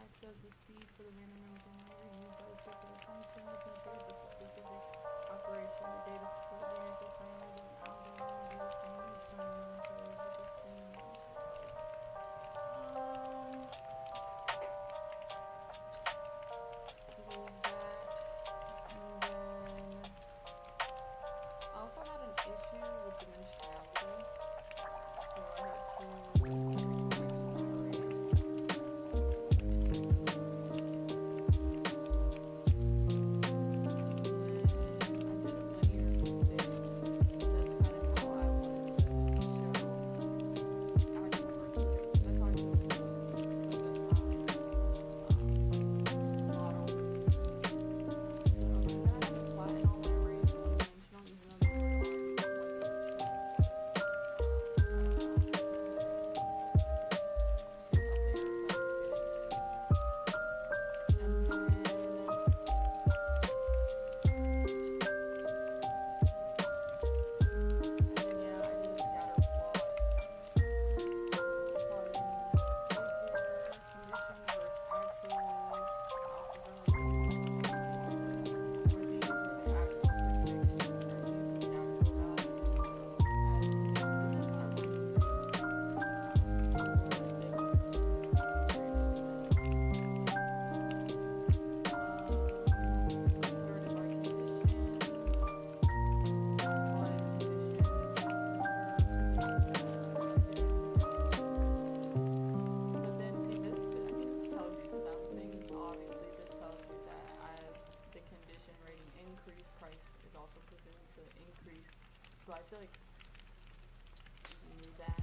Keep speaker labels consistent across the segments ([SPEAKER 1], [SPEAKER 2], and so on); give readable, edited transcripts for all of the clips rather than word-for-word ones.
[SPEAKER 1] acts as the seed for the random number generator used by a particular function. This ensures that the specific operation, the data support, the initial parameters of the algorithm will be the same each time no interval with the same interval. So there's that. And then I also had an issue with dimensionality. So I had to I feel like we knew that.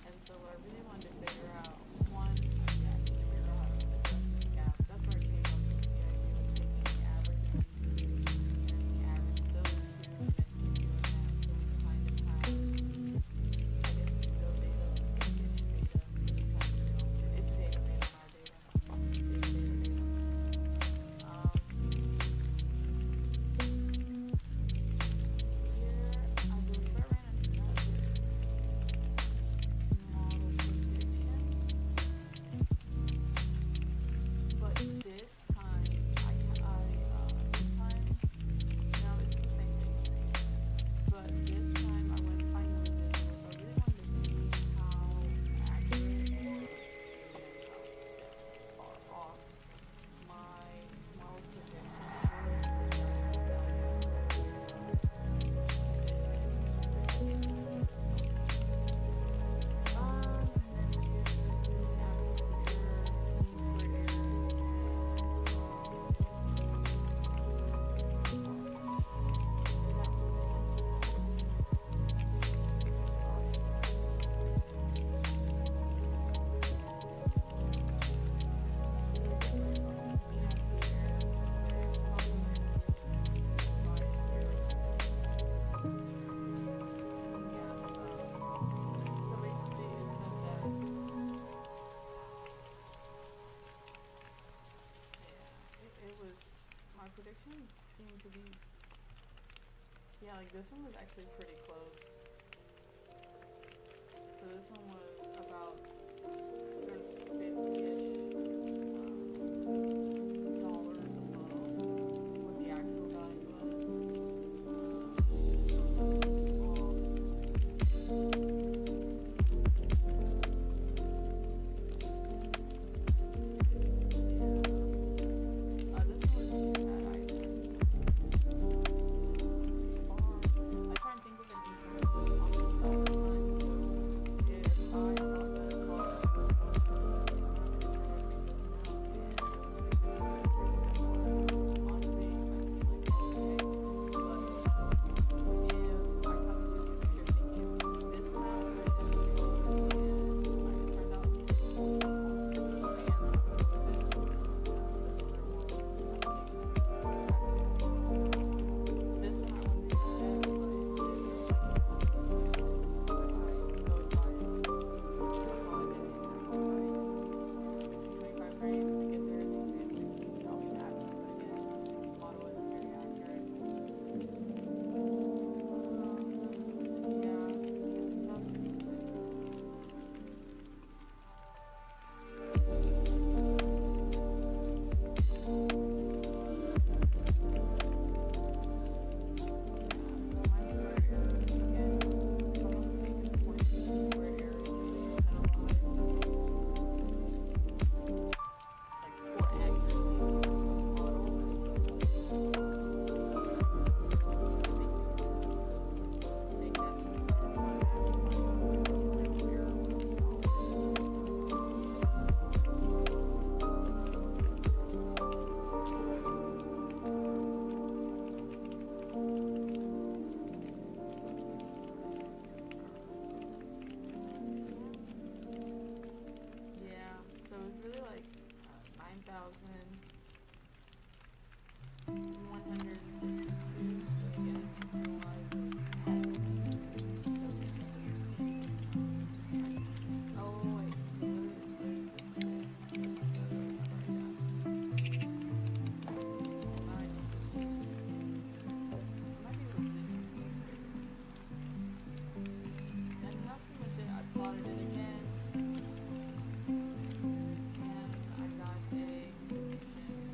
[SPEAKER 1] And so what I really wanted to figure out, one, yeah, to figure out how to adjust the gaps. That's where I came up with the idea of taking the average of these two, and then the average of those two, and then keep doing that. So we kind of have, I guess, pseudo data, ish data, but it's kind of real. It's data based on our data, it's data data. Predictions seem to be, yeah, like this one was actually pretty close. So this one was about sort of 50-ish dollars above what the actual value was. But again, I just realized I had to oh wait, and that's pretty much it. I plotted it again, and I got a solution.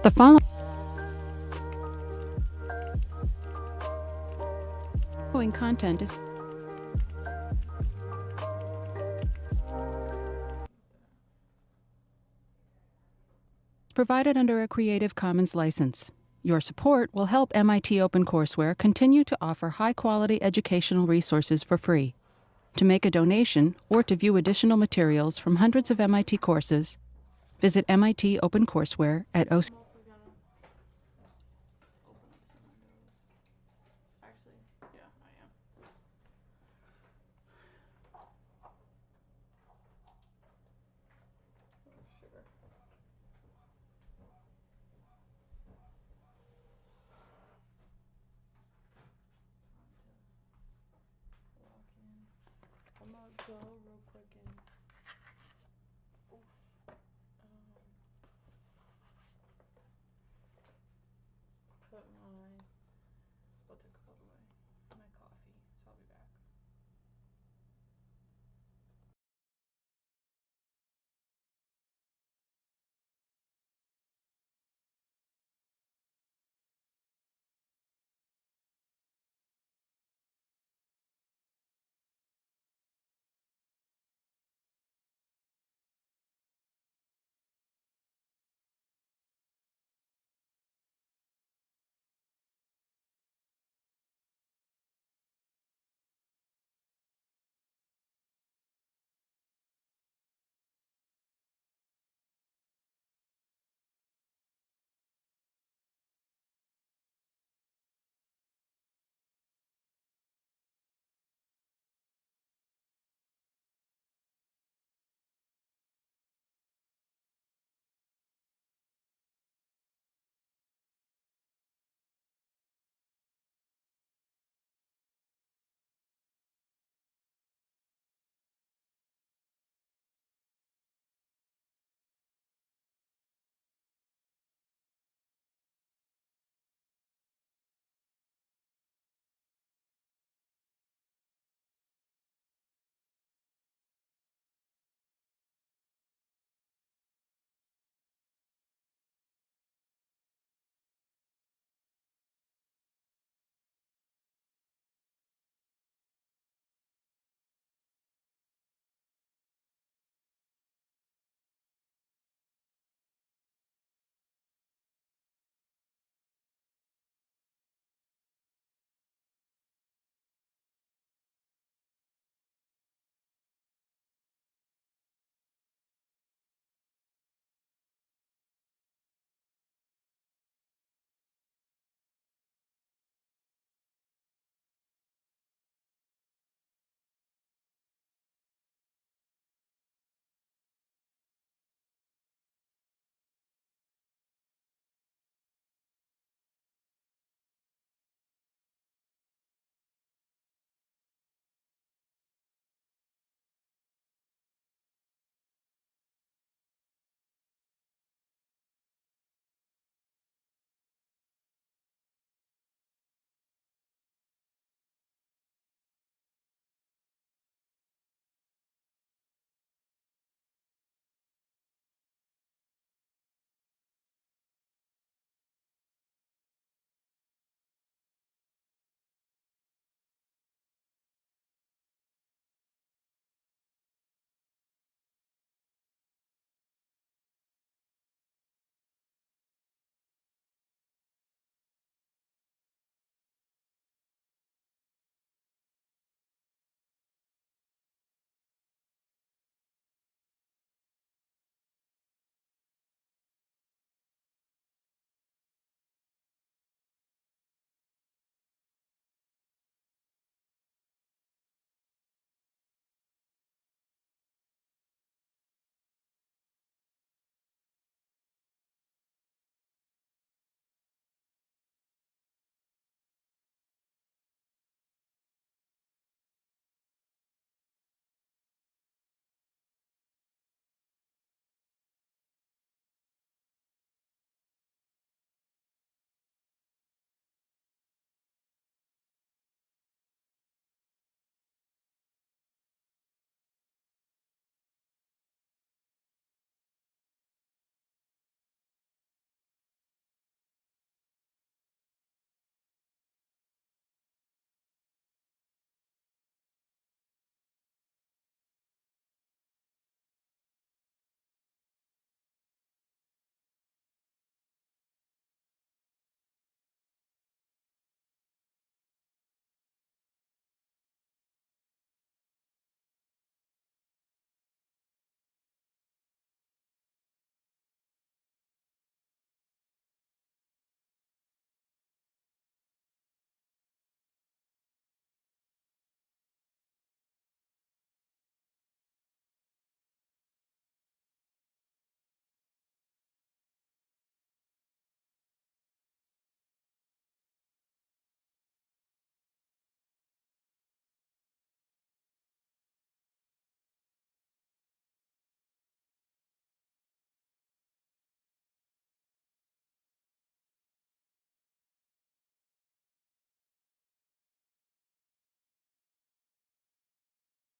[SPEAKER 2] The following content is provided under a Creative Commons license. Your support will help MIT OpenCourseWare continue to offer high-quality educational resources for free. To make a donation or to view additional materials from hundreds of MIT courses, visit MIT OpenCourseWare at OC.
[SPEAKER 1] I'm also gonna open up some windows. Actually, yeah, I am. Oh, sugar. I'm gonna go real quick and oof.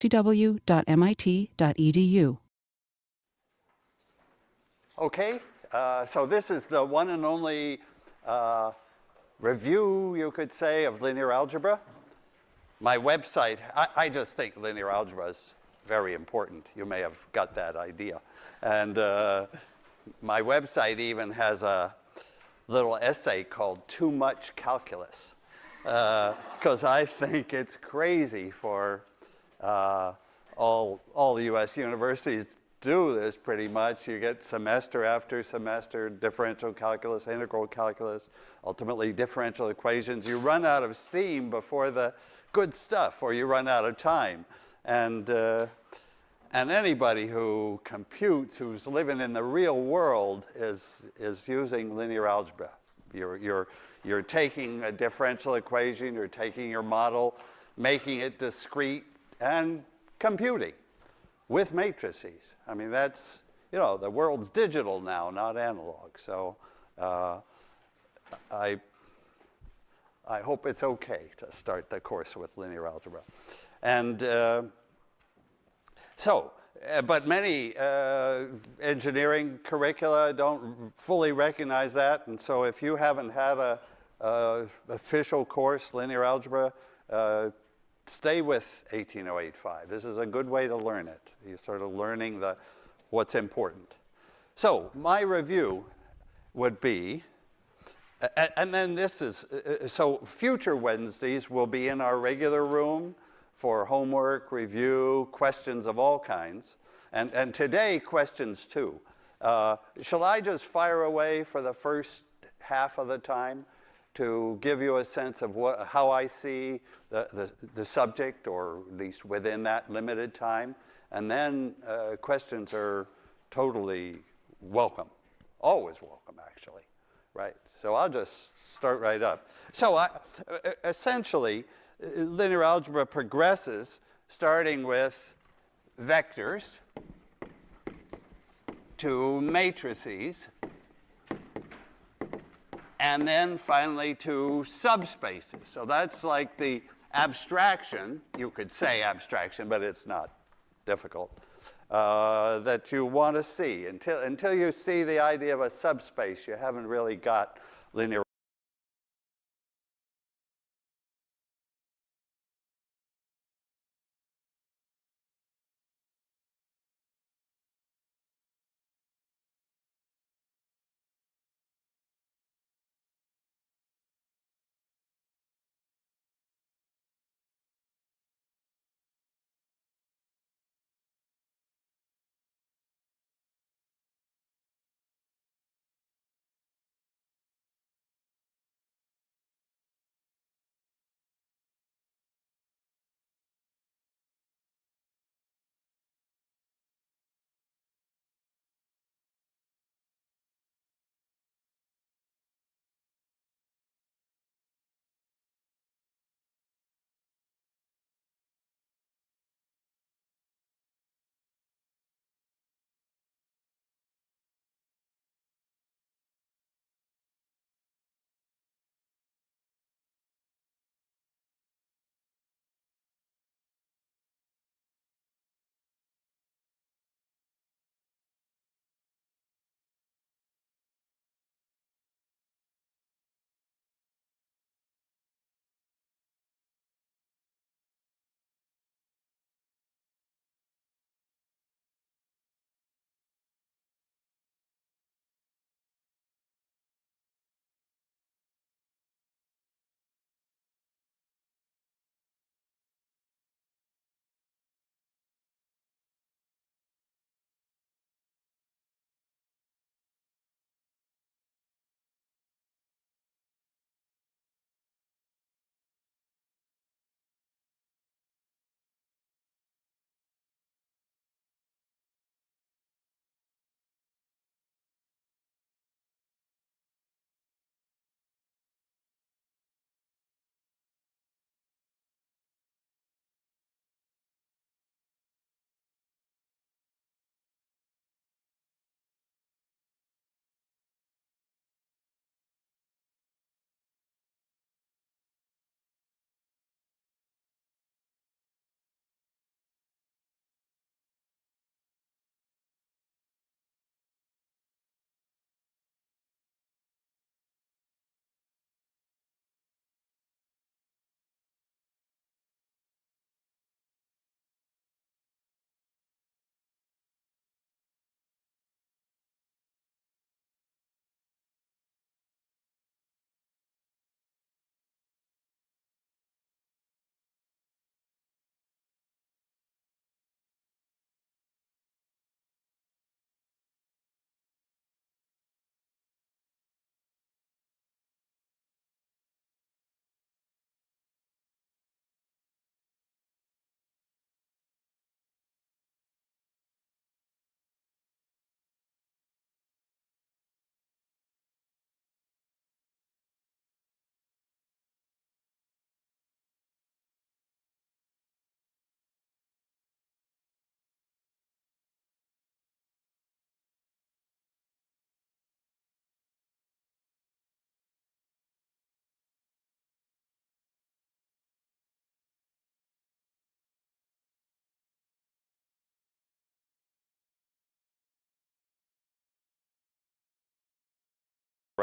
[SPEAKER 2] cw.mit.edu.
[SPEAKER 3] Okay, so this is the one and only review, you could say, of linear algebra. My website, I just think linear algebra is very important. You may have got that idea. And my website even has a little essay called Too Much Calculus, because I think it's crazy for all the US universities do this pretty much. You get semester after semester, differential calculus, integral calculus, ultimately differential equations. You run out of steam before the good stuff, or you run out of time. And anybody who computes, who's living in the real world, is using linear algebra. You're taking a differential equation, you're taking your model, making it discrete, and computing with matrices. I mean, that's, the world's digital now, not analog. So I hope it's okay to start the course with linear algebra. And but many engineering curricula don't fully recognize that. And so if you haven't had a official course, linear algebra, stay with 18085. This is a good way to learn it. You're sort of learning what's important. So my review would be, and then this is, so future Wednesdays will be in our regular room for homework, review, questions of all kinds. And today, questions too. Shall I just fire away for the first half of the time to give you a sense of how I see the subject, or at least within that limited time? And then questions are totally welcome, always welcome, actually, right? So I'll just start right up. So essentially, linear algebra progresses starting with vectors to matrices, and then finally to subspaces. So that's like the abstraction, you could say abstraction, but it's not difficult, that you want to see. Until you see the idea of a subspace, you haven't really got linear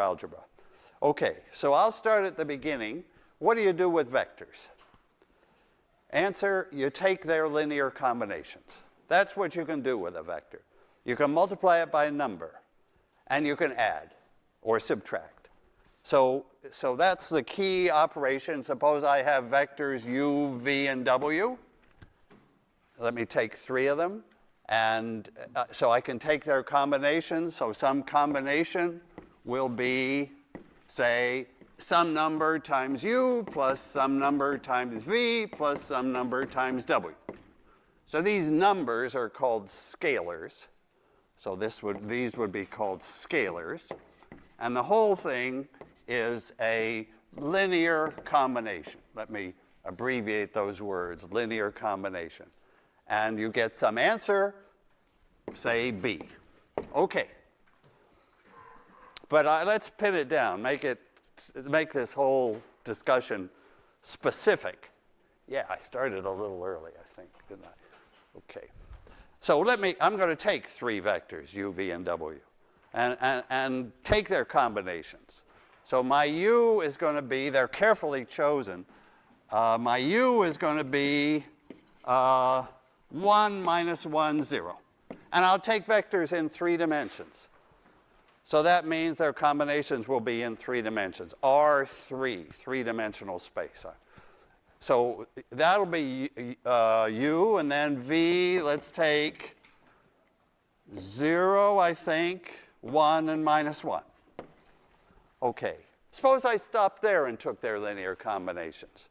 [SPEAKER 3] algebra. Okay, so I'll start at the beginning. What do you do with vectors? Answer, you take their linear combinations. That's what you can do with a vector. You can multiply it by a number, and you can add or subtract. So that's the key operation. Suppose I have vectors u, v, and w. Let me take 3 of them. And so I can take their combinations. So some combination will be, say, some number times u plus some number times v plus some number times w. So these numbers are called scalars. So these would be called scalars. And the whole thing is a linear combination. Let me abbreviate those words, linear combination. And you get some answer, say b. Okay. But let's pin it down, make this whole discussion specific. Yeah, I started a little early, I think, didn't I? Okay. So I'm going to take 3 vectors, u, v, and w, and take their combinations. So my u is going to be, they're carefully chosen, my u is going to be 1 minus 1, 0. And I'll take vectors in 3 dimensions. So that means their combinations will be in 3 dimensions. R3, 3-dimensional space. So that'll be u, and then v, let's take 0, I think, 1, and minus 1. Okay. Suppose I stopped there and took their linear combinations.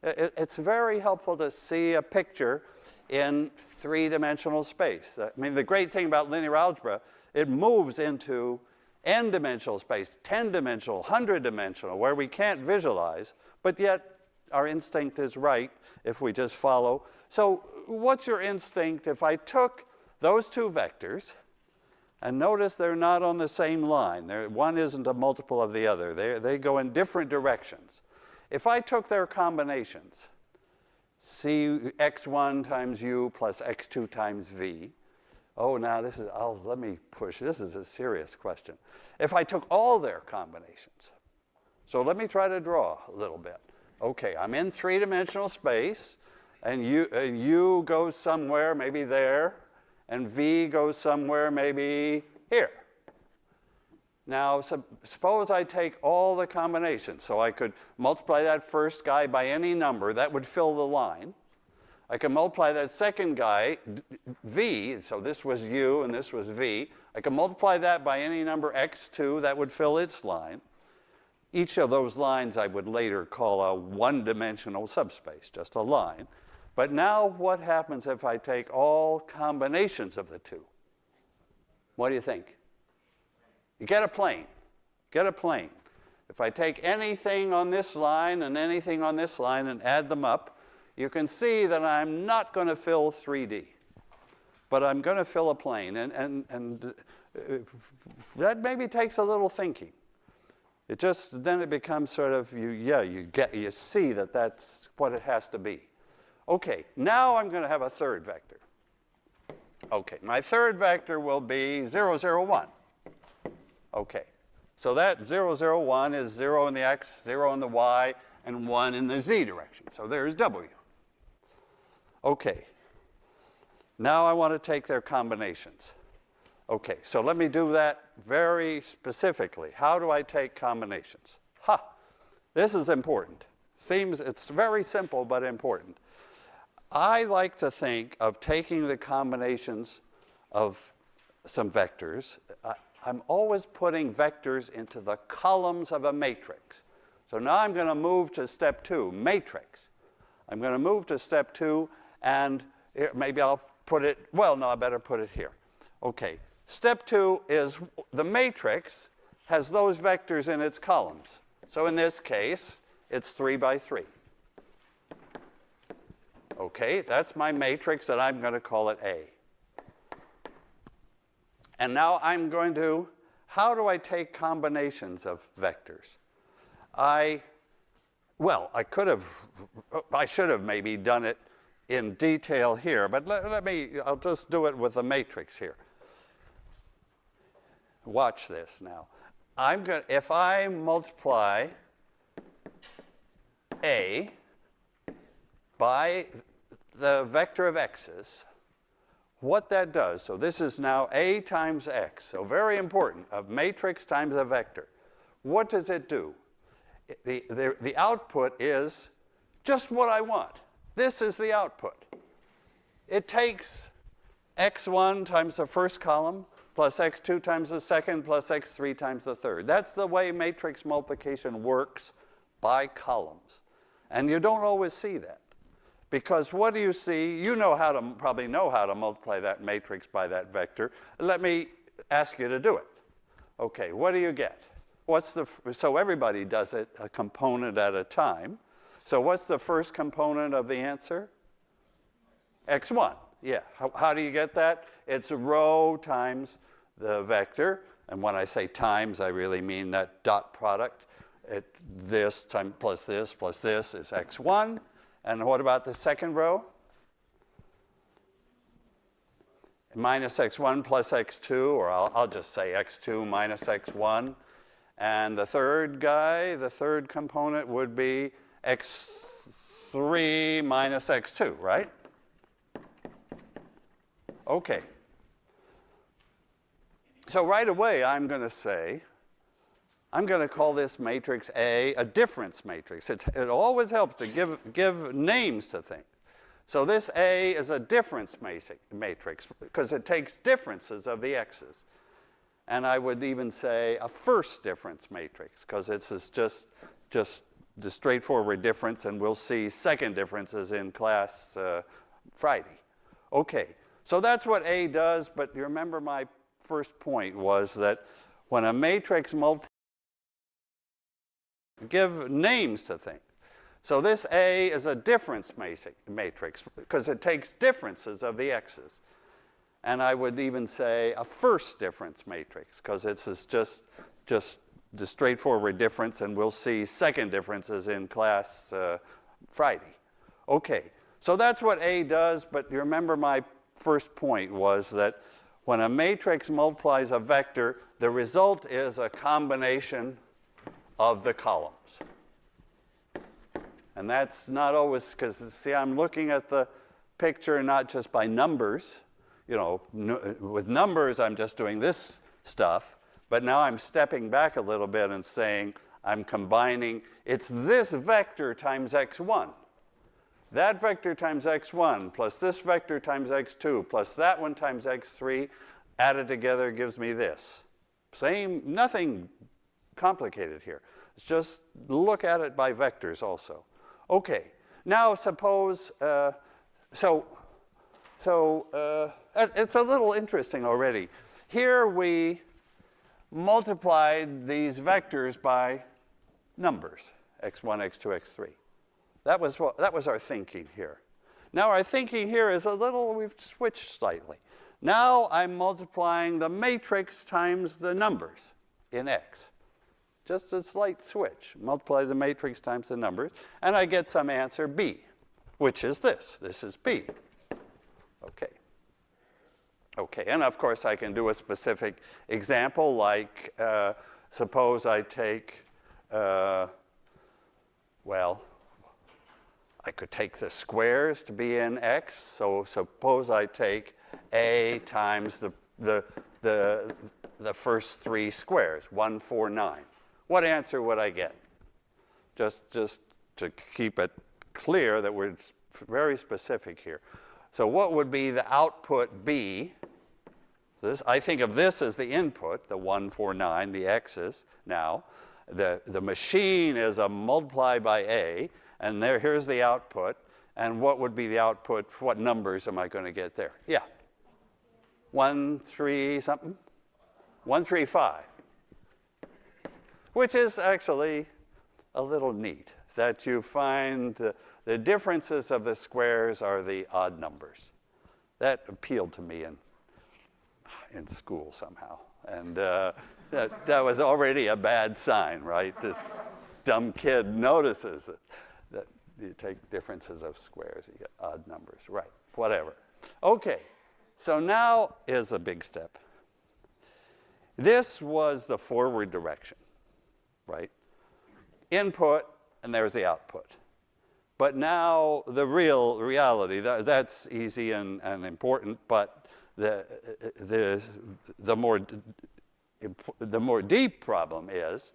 [SPEAKER 3] It's very helpful to see a picture in 3-dimensional space. I mean, the great thing about linear algebra, it moves into n-dimensional space, 10-dimensional, 100-dimensional, where we can't visualize, but yet our instinct is right if we just follow. So what's your instinct if I took those 2 vectors, and notice they're not on the same line. One isn't a multiple of the other. They go in different directions. If I took their combinations, x1 times u plus x2 times v. Oh, now let me push. This is a serious question. If I took all their combinations, so let me try to draw a little bit. Okay, I'm in 3-dimensional space, and u goes somewhere, maybe there, and v goes somewhere, maybe here. Now, suppose I take all the combinations. So I could multiply that first guy by any number. That would fill the line. I can multiply that second guy, v, so this was u and this was v. I can multiply that by any number x2. That would fill its line. Each of those lines I would later call a 1-dimensional subspace, just a line. But now what happens if I take all combinations of the 2? What do you think? You get a plane. Get a plane. If I take anything on this line and anything on this line and add them up, you can see that I'm not going to fill 3D. But I'm going to fill a plane. And that maybe takes a little thinking. Then it becomes sort of, you see that that's what it has to be. Okay, now I'm going to have a third vector. Okay, my third vector will be 0, 0, 1. Okay, so that 0, 0, 1 is 0 in the x, 0 in the y, and 1 in the z direction. So there's w. Okay, now I want to take their combinations. Okay, so let me do that very specifically. How do I take combinations? This is important. It's very simple but important. I like to think of taking the combinations of some vectors. I'm always putting vectors into the columns of a matrix. So now I'm going to move to step 2, matrix. I'm going to move to step 2, and maybe I'll put it, I better put it here. Okay, step 2 is the matrix has those vectors in its columns. So in this case, it's 3 by 3. Okay, that's my matrix, and I'm going to call it A. And now I'm going to, how do I take combinations of vectors? I should have maybe done it in detail here, but I'll just do it with the matrix here. Watch this now. if I multiply A by the vector of x's, what that does, so this is now A times x, so very important, a matrix times a vector. What does it do? The output is just what I want. This is the output. It takes x1 times the first column plus x2 times the second plus x3 times the third. That's the way matrix multiplication works by columns. And you don't always see that. Because what do you see? You probably know how to multiply that matrix by that vector. Let me ask you to do it. Okay, what do you get? So everybody does it a component at a time. So what's the first component of the answer? x1. Yeah. How do you get that? It's row times the vector. And when I say times, I really mean that dot product. This time plus this is x1. And what about the second row? Minus x1 plus x2, or I'll just say x2 minus x1. And the third component would be x3 minus x2, right? Okay. So right away, I'm going to call this matrix A a difference matrix. It always helps to give names to things. So this A is a difference matrix because it takes differences of the x's. And I would even say a first difference matrix because it's just the straightforward difference, and we'll see second differences in class Friday. Okay, so that's what A does, but you remember my first point was that when a matrix multiplies, give names to things. So this A is a difference matrix because it takes differences of the x's. And I would even say a first difference matrix because it's just the straightforward difference, and we'll see second differences in class Friday. Okay, so that's what A does, but you remember my first point was that when a matrix multiplies a vector, the result is a combination of the columns. And that's not always, because see, I'm looking at the picture not just by numbers. You know, with numbers, I'm just doing this stuff. But now I'm stepping back a little bit and saying I'm combining, it's this vector times x1. That vector times x1 plus this vector times x2 plus that one times x3 added together gives me this. Nothing complicated here. It's just look at it by vectors also. Okay, now suppose, it's a little interesting already. Here we multiplied these vectors by numbers, x1, x2, x3. That was our thinking here. Now our thinking here is we've switched slightly. Now I'm multiplying the matrix times the numbers in X. Just a slight switch. Multiply the matrix times the numbers, and I get some answer B, which is this. This is B. Okay. Okay, and of course I can do a specific example, like suppose I take, I could take the squares to be in X. So suppose I take A times the first three squares, 1, 4, 9. What answer would I get? Just to keep it clear that we're very specific here. So what would be the output B? I think of this as the input, the 1, 4, 9, the x's now. The machine is a multiply by A, and here's the output. And what would be the output? What numbers am I going to get there? Yeah. 1, 3 something? 1, 3, 5. Which is actually a little neat, that you find the differences of the squares are the odd numbers. That appealed to me in school somehow. And that was already a bad sign, right? This dumb kid notices that you take differences of squares, you get odd numbers. Right, whatever. Okay, so now is a big step. This was the forward direction, right? Input, and there's the output. But now the reality, that's easy and important, but the more deep problem is,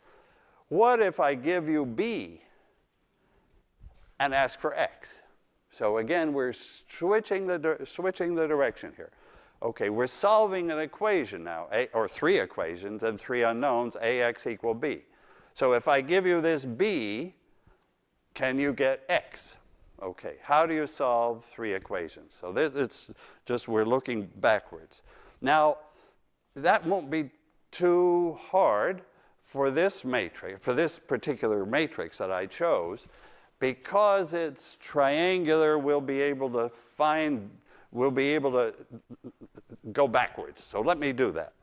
[SPEAKER 3] what if I give you B and ask for X? So again, we're switching the direction here. Okay, we're solving an equation now, or three equations and three unknowns, AX equal B. So if I give you this B, can you get X? Okay, how do you solve three equations? So it's just we're looking backwards. Now, that won't be too hard for this matrix, for this particular matrix that I chose, because it's triangular. We'll be able to go backwards. So let me do that.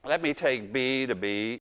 [SPEAKER 3] Let me take B to B.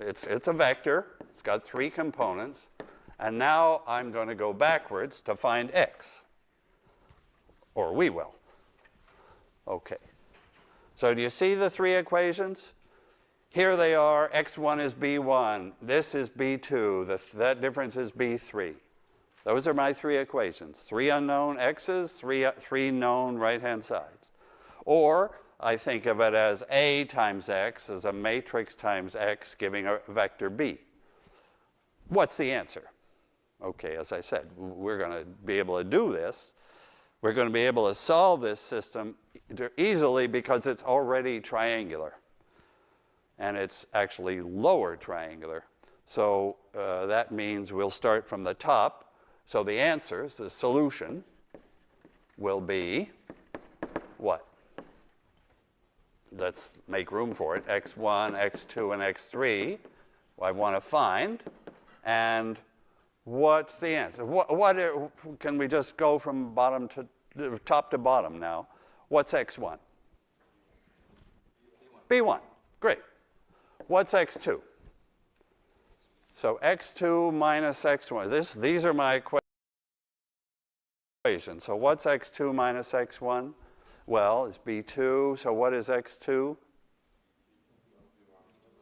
[SPEAKER 3] it's a vector. It's got 3 components. And now I'm going to go backwards to find x. Or we will. Okay. So do you see the 3 equations? Here they are. x1 is b1. This is b2. That difference is b3. Those are my 3 equations. 3 unknown x's, 3 known right-hand sides. Or I think of it as A times x as a matrix times x giving a vector b. What's the answer? Okay, as I said, we're going to be able to do this. We're going to be able to solve this system easily because it's already triangular. And it's actually lower triangular. So that means we'll start from the top. So the answers, the solution, will be what? Let's make room for it. x1, x2, and x3 I want to find. And what's the answer? Can we just go from top to bottom now? What's x1? B1. Great. What's x2? So x2 minus x1. These are my equations. So what's x2 minus x1? Well, it's b2. So what is x2?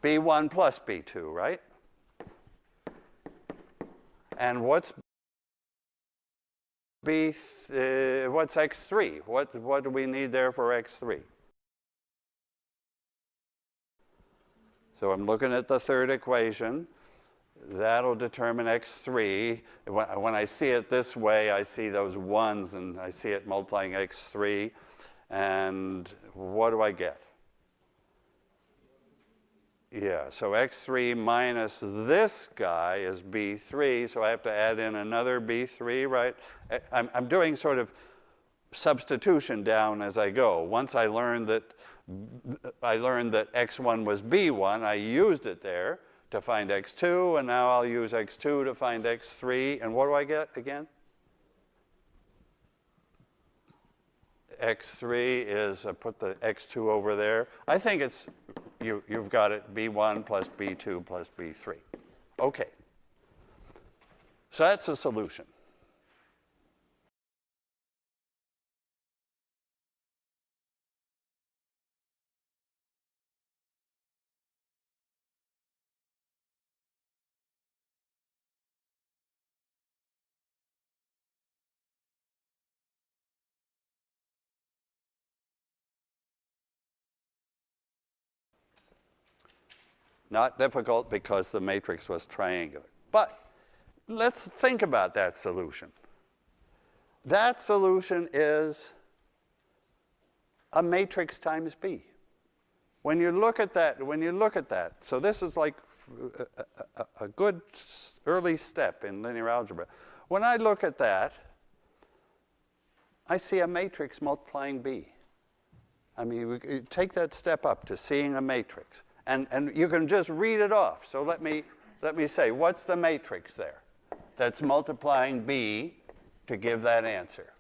[SPEAKER 3] b1 plus b2, right? And what's what's x3? What do we need there for x3? So I'm looking at the third equation. That'll determine x3. When I see it this way, I see those 1s, and I see it multiplying x3. And what do I get? Yeah, so x3 minus this guy is b3, so I have to add in another b3, right? I'm doing sort of substitution down as I go. Once I learned that x1 was b1, I used it there to find x2, and now I'll use x2 to find x3. And what do I get again? x3 is, put the x2 over there. I think it's, you've got it, b1 plus b2 plus b3. Okay. So that's the solution. Not difficult because the matrix was triangular. But let's think about that solution. That solution is a matrix times B. When you look at that, so this is like a good early step in linear algebra. When I look at that, I see a matrix multiplying B. I mean, we take that step up to seeing a matrix. And you can just read it off. So let me say, what's the matrix there that's multiplying B to give that answer?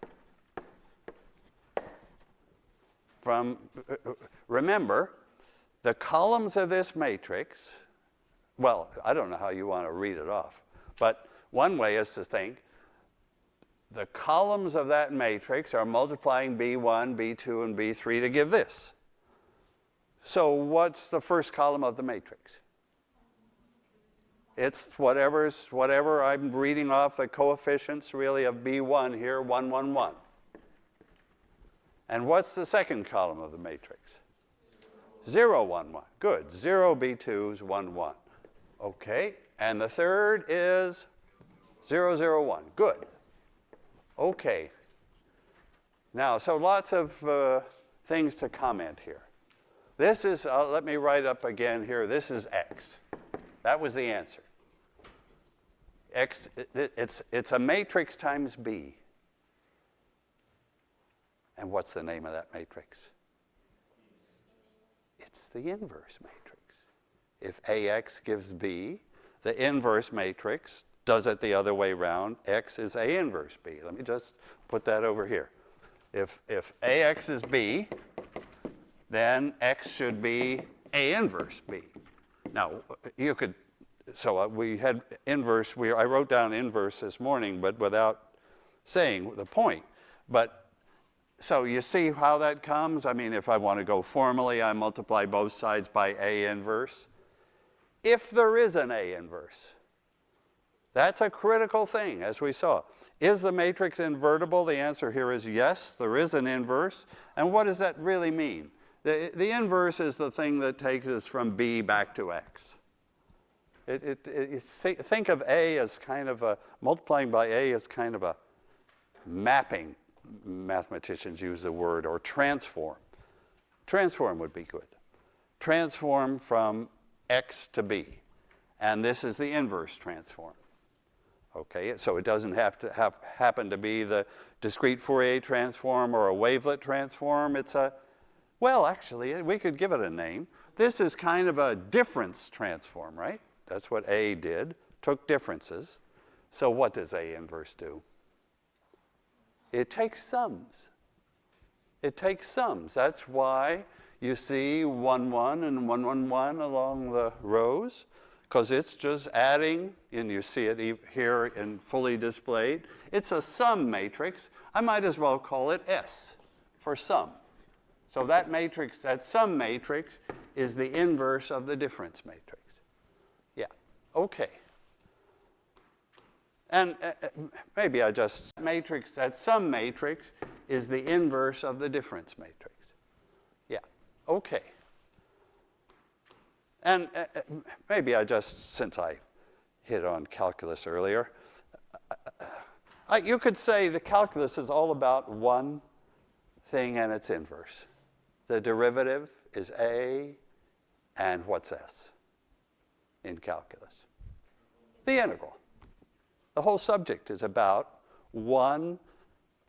[SPEAKER 3] Remember, the columns of this matrix, well, I don't know how you want to read it off, but one way is to think the columns of that matrix are multiplying B1, B2, and B3 to give this. So what's the first column of the matrix? It's whatever I'm reading off the coefficients really of B1 here, 1, 1, 1. And what's the second column of the matrix? 0, 1, 1. Good. 0 B2s, 1, 1. Okay. And the third is 0, 0, 1. Good. Okay. Now, so lots of things to comment here. This is, let me write up again here, this is x. That was the answer. X, it's a matrix times B. And what's the name of that matrix? It's the inverse matrix. If AX gives B, the inverse matrix does it the other way around. X is A inverse B. Let me just put that over here. If AX is B, then x should be A inverse B. Now, you could, so we had inverse, I wrote down inverse this morning, but without saying the point. But, so you see how that comes? I mean, if I want to go formally, I multiply both sides by A inverse. If there is an A inverse, that's a critical thing, as we saw. Is the matrix invertible? The answer here is yes, there is an inverse. And what does that really mean? The inverse is the thing that takes us from B back to X. Think of A as kind of a, multiplying by A as kind of a mapping, mathematicians use the word, or transform. Transform would be good. Transform from X to B. And this is the inverse transform. Okay, so it doesn't have to happen to be the discrete Fourier transform or a wavelet transform. It's a, well, actually, we could give it a name. This is kind of a difference transform, right? That's what A did, took differences. So what does A inverse do? It takes sums. It takes sums. That's why you see 1, 1 and 1, 1, 1 along the rows, because it's just adding, and you see it here in fully displayed. It's a sum matrix. I might as well call it S for sum. So that matrix, that sum matrix, is the inverse of the difference matrix. Yeah, okay. And maybe I just, matrix, that sum matrix is the inverse of the difference matrix. Yeah, okay. And maybe I just, since I hit on calculus earlier, you could say the calculus is all about one thing and its inverse. The derivative is A, and what's S in calculus? The integral. The whole subject is about one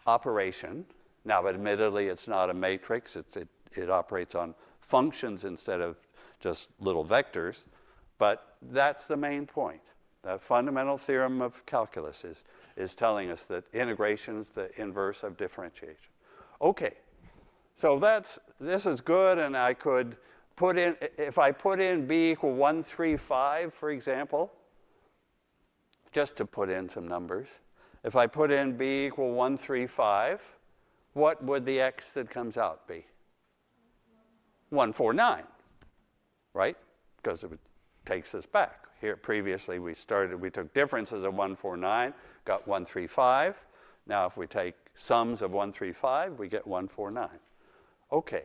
[SPEAKER 3] operation. Now, admittedly, it's not a matrix. It operates on functions instead of just little vectors. But that's the main point. The fundamental theorem of calculus is telling us that integration is the inverse of differentiation. Okay. So this is good, and I could put in, if I put in B equal 135, for example, just to put in some numbers, if I put in B equal 135, what would the X that comes out be? 149, right? Because it takes us back. Here previously we took differences of 149, got 135. Now if we take sums of 135, we get 149. Okay,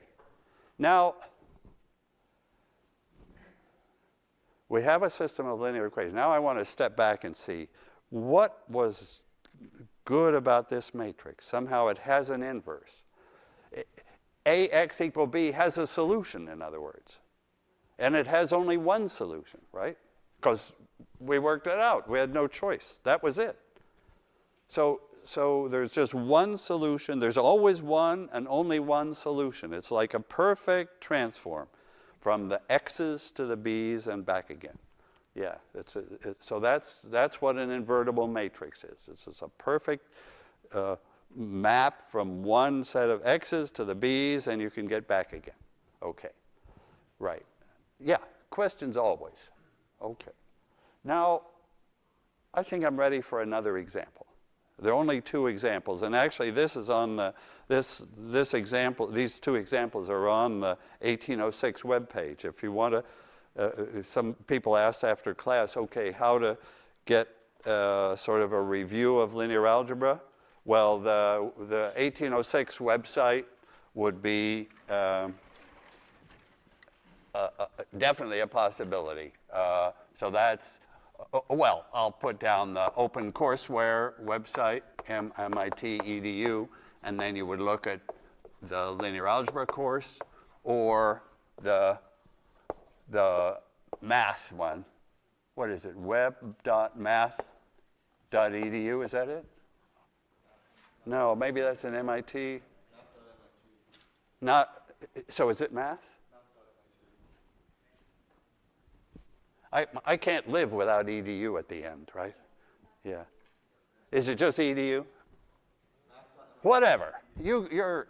[SPEAKER 3] now we have a system of linear equations. Now I want to step back and see what was good about this matrix. Somehow it has an inverse. AX equal B has a solution, in other words. And it has only one solution, right? Because we worked it out. We had no choice. That was it. So there's just one solution. There's always one and only one solution. It's like a perfect transform from the X's to the B's and back again. Yeah, so that's what an invertible matrix is. It's just a perfect map from one set of X's to the B's, and you can get back again. Okay, right. Yeah, questions always. Okay. Now, I think I'm ready for another example. There are only two examples, and actually this is on the, this example, these two examples are on the 1806 webpage. If you want to, some people asked after class, okay, how to get sort of a review of linear algebra? Well, the 1806 website would be definitely a possibility. So that's, well, I'll put down the OpenCourseWare website, MIT EDU, and then you would look at the linear algebra course or the math one. What is it? web.math.edu, is that it? No, maybe that's an MIT. Not, so is it math? I can't live without edu at the end, right? Yeah. Is it just edu? Whatever. You're,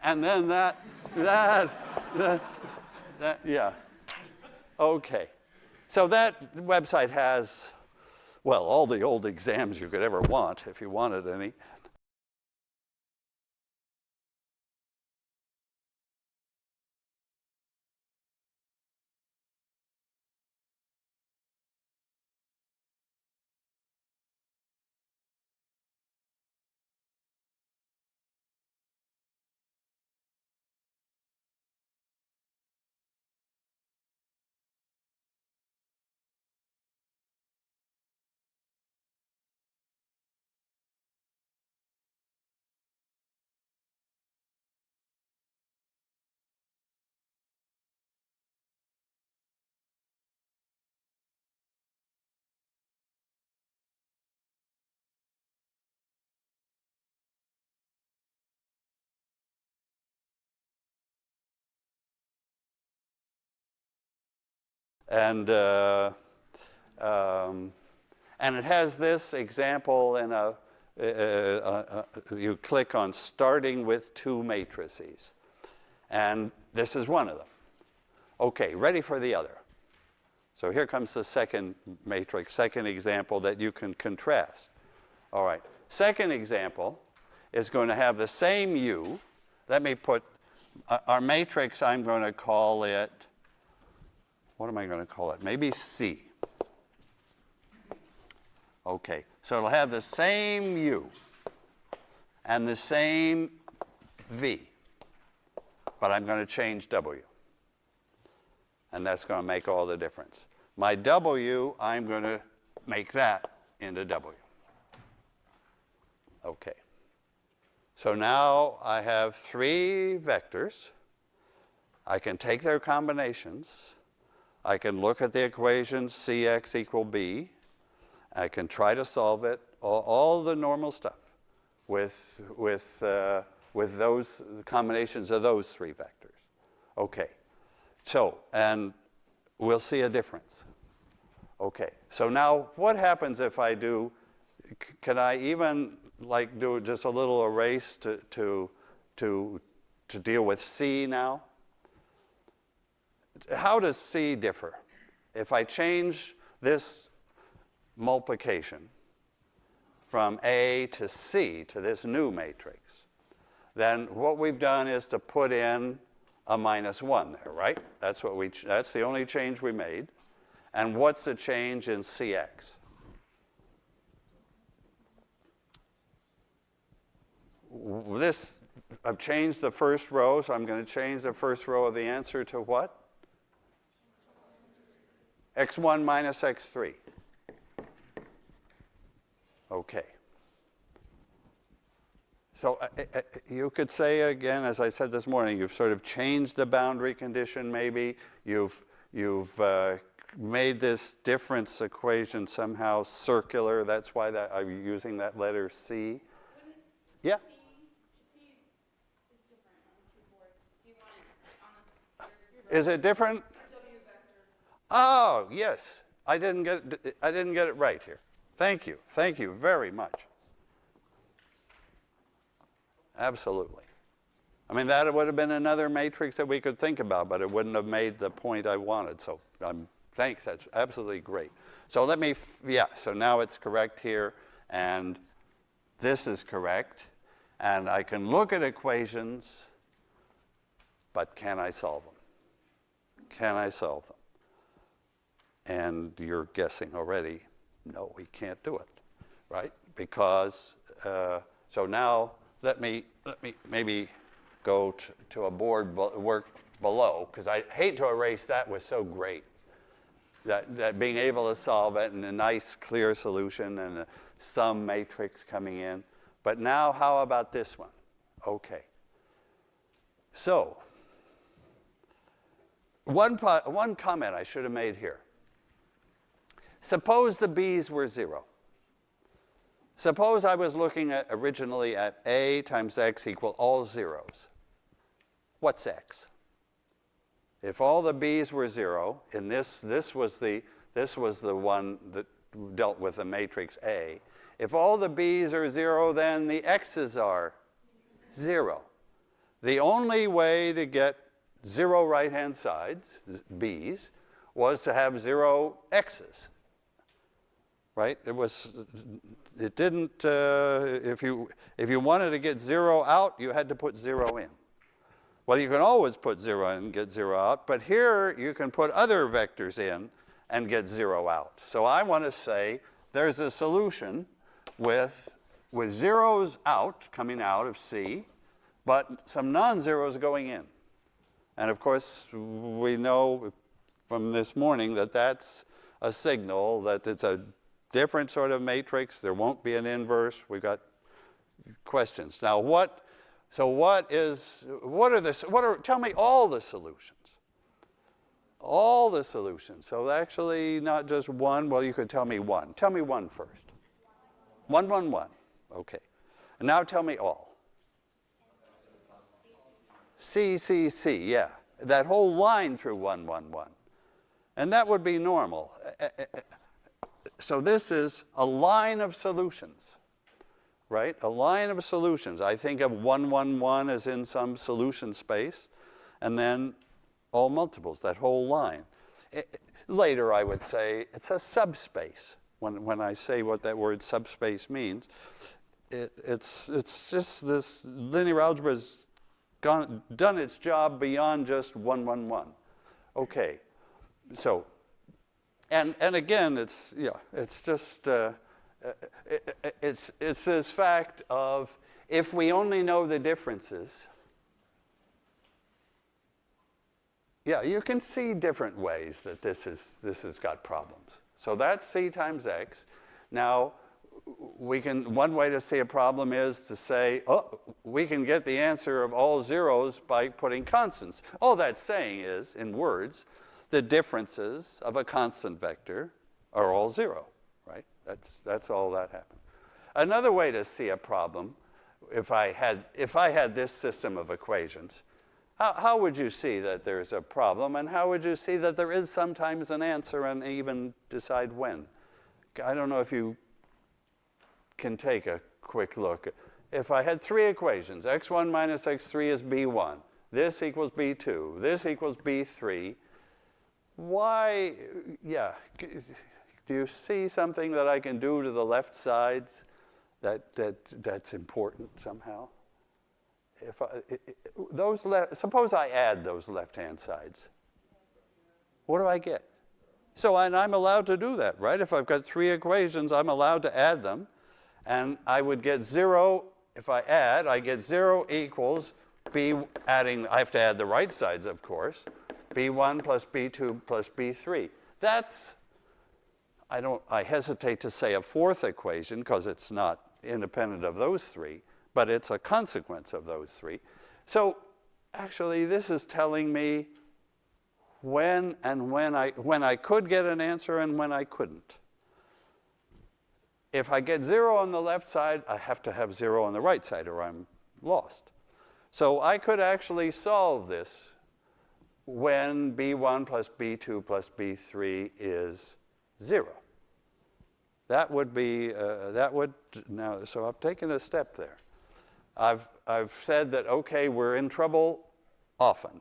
[SPEAKER 3] and then that, yeah. Okay. So that website has, well, all the old exams you could ever want, if you wanted any. And it has this example in you click on starting with two matrices. And this is one of them. Okay, ready for the other. So here comes the second matrix, second example that you can contrast. All right, second example is going to have the same U. Let me put our matrix, I'm going to call it, what am I going to call it? Maybe C. Okay, so it'll have the same U and the same V, but I'm going to change W. And that's going to make all the difference. My W, I'm going to make that into W. Okay. So now I have three vectors. I can take their combinations. I can look at the equation Cx equal B. I can try to solve it, all the normal stuff with those combinations of those three vectors. Okay. So, and we'll see a difference. Okay. So now what happens if I do, can I even like do just a little erase to deal with C now? How does C differ? If I change this multiplication from A to C to this new matrix, then what we've done is to put in a -1 there, right? That's the only change we made. And what's the change in Cx? I've changed the first row, so I'm going to change the first row of the answer to what? x1 minus x3. Okay. So you could say again, as I said this morning, you've sort of changed the boundary condition maybe. You've made this difference equation somehow circular. That's why I'm using that letter C. Yeah?
[SPEAKER 1] C is different on the two boards. Do you want it on the...
[SPEAKER 3] Is it different?
[SPEAKER 1] W vector.
[SPEAKER 3] Oh, yes. I didn't get it right here. Thank you. Thank you very much. Absolutely. I mean, that would have been another matrix that we could think about, but it wouldn't have made the point I wanted. So thanks. That's absolutely great. So so now it's correct here, and this is correct. And I can look at equations, but can I solve them? Can I solve them? And you're guessing already, no, we can't do it, right? Because, so now let me maybe go to a board work below, because I hate to erase that was so great. That being able to solve it and a nice clear solution and a sum matrix coming in. But now how about this one? Okay. So, one comment I should have made here. Suppose the b's were 0. Suppose I was looking originally at a times x equal all zeros. What's x? If all the b's were 0, and this was the one that dealt with the matrix A. If all the b's are 0, then the x's are 0. The only way to get 0 right-hand sides, b's, was to have 0 x's, right? It didn't, if you wanted to get 0 out, you had to put 0 in. Well, you can always put 0 in and get 0 out, but here you can put other vectors in and get 0 out. So I want to say there's a solution with zeros out, coming out of C, but some non-zeros going in. And of course, we know from this morning that that's a signal that it's a different sort of matrix. There won't be an inverse. We've got questions. Now, tell me all the solutions. All the solutions. So actually, not just one. Well, you could tell me one. Tell me one first. 1, 1, 1. Okay. And now tell me all. C, C, C, yeah. That whole line through 1, 1, 1. And that would be normal. So this is a line of solutions, right? A line of solutions. I think of 1, 1, 1 as in some solution space, and then all multiples, that whole line. Later, I would say it's a subspace. When I say what that word subspace means, it's just this linear algebra has done its job beyond just 1, 1, 1. Okay, so, and again, it's just, it's this fact of if we only know the differences, yeah, you can see different ways that this has got problems. So that's C times X. Now, one way to see a problem is to say, oh, we can get the answer of all zeros by putting constants. All that's saying is, in words, the differences of a constant vector are all 0, right? That's all that happens. Another way to see a problem, if I had this system of equations, how would you see that there's a problem, and how would you see that there is sometimes an answer and even decide when? I don't know if you can take a quick look. If I had 3 equations, x1 minus x3 is b1, this equals b2, this equals b3, why, yeah, do you see something that I can do to the left sides that's important somehow? Suppose I add those left-hand sides. What do I get? So, and I'm allowed to do that, right? If I've got 3 equations, I'm allowed to add them. And I would get 0, if I add, I get 0 equals b adding, I have to add the right sides, of course, b1 plus b2 plus b3. That's, I hesitate to say a 4th equation because it's not independent of those 3. But it's a consequence of those 3. So actually, this is telling me when I could get an answer and when I couldn't. If I get 0 on the left side, I have to have 0 on the right side or I'm lost. So I could actually solve this when b1 plus b2 plus b3 is 0. That would be, now, so I've taken a step there. I've said that, okay, we're in trouble often.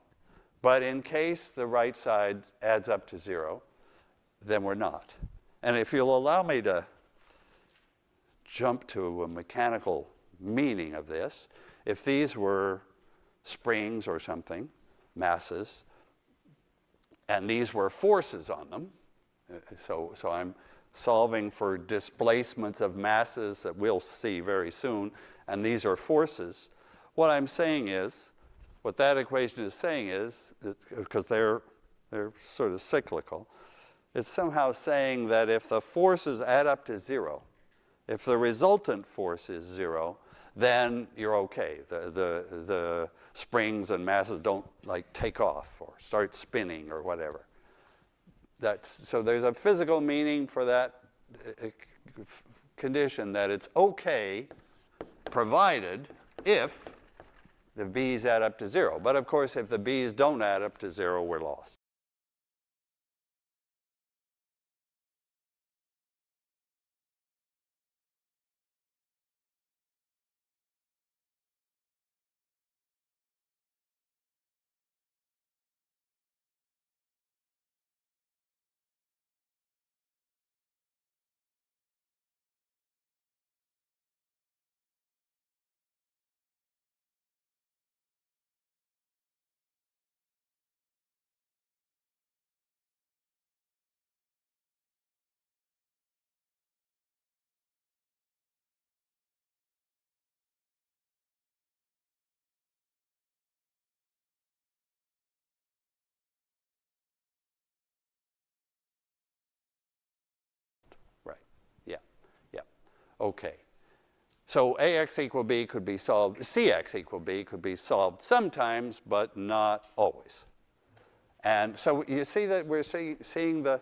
[SPEAKER 3] But in case the right side adds up to 0, then we're not. And if you'll allow me to jump to a mechanical meaning of this, if these were springs or something, masses, and these were forces on them, so I'm solving for displacements of masses that we'll see very soon, and these are forces, what I'm saying is, what that equation is saying is, because they're sort of cyclical, it's somehow saying that if the forces add up to 0, if the resultant force is 0, then you're okay. The springs and masses don't like take off or start spinning or whatever. So there's a physical meaning for that condition that it's okay provided if the b's add up to 0. But of course, if the b's don't add up to 0, we're lost. Okay. So ax equal b could be solved, cx equal b could be solved sometimes, but not always. And so you see that we're seeing the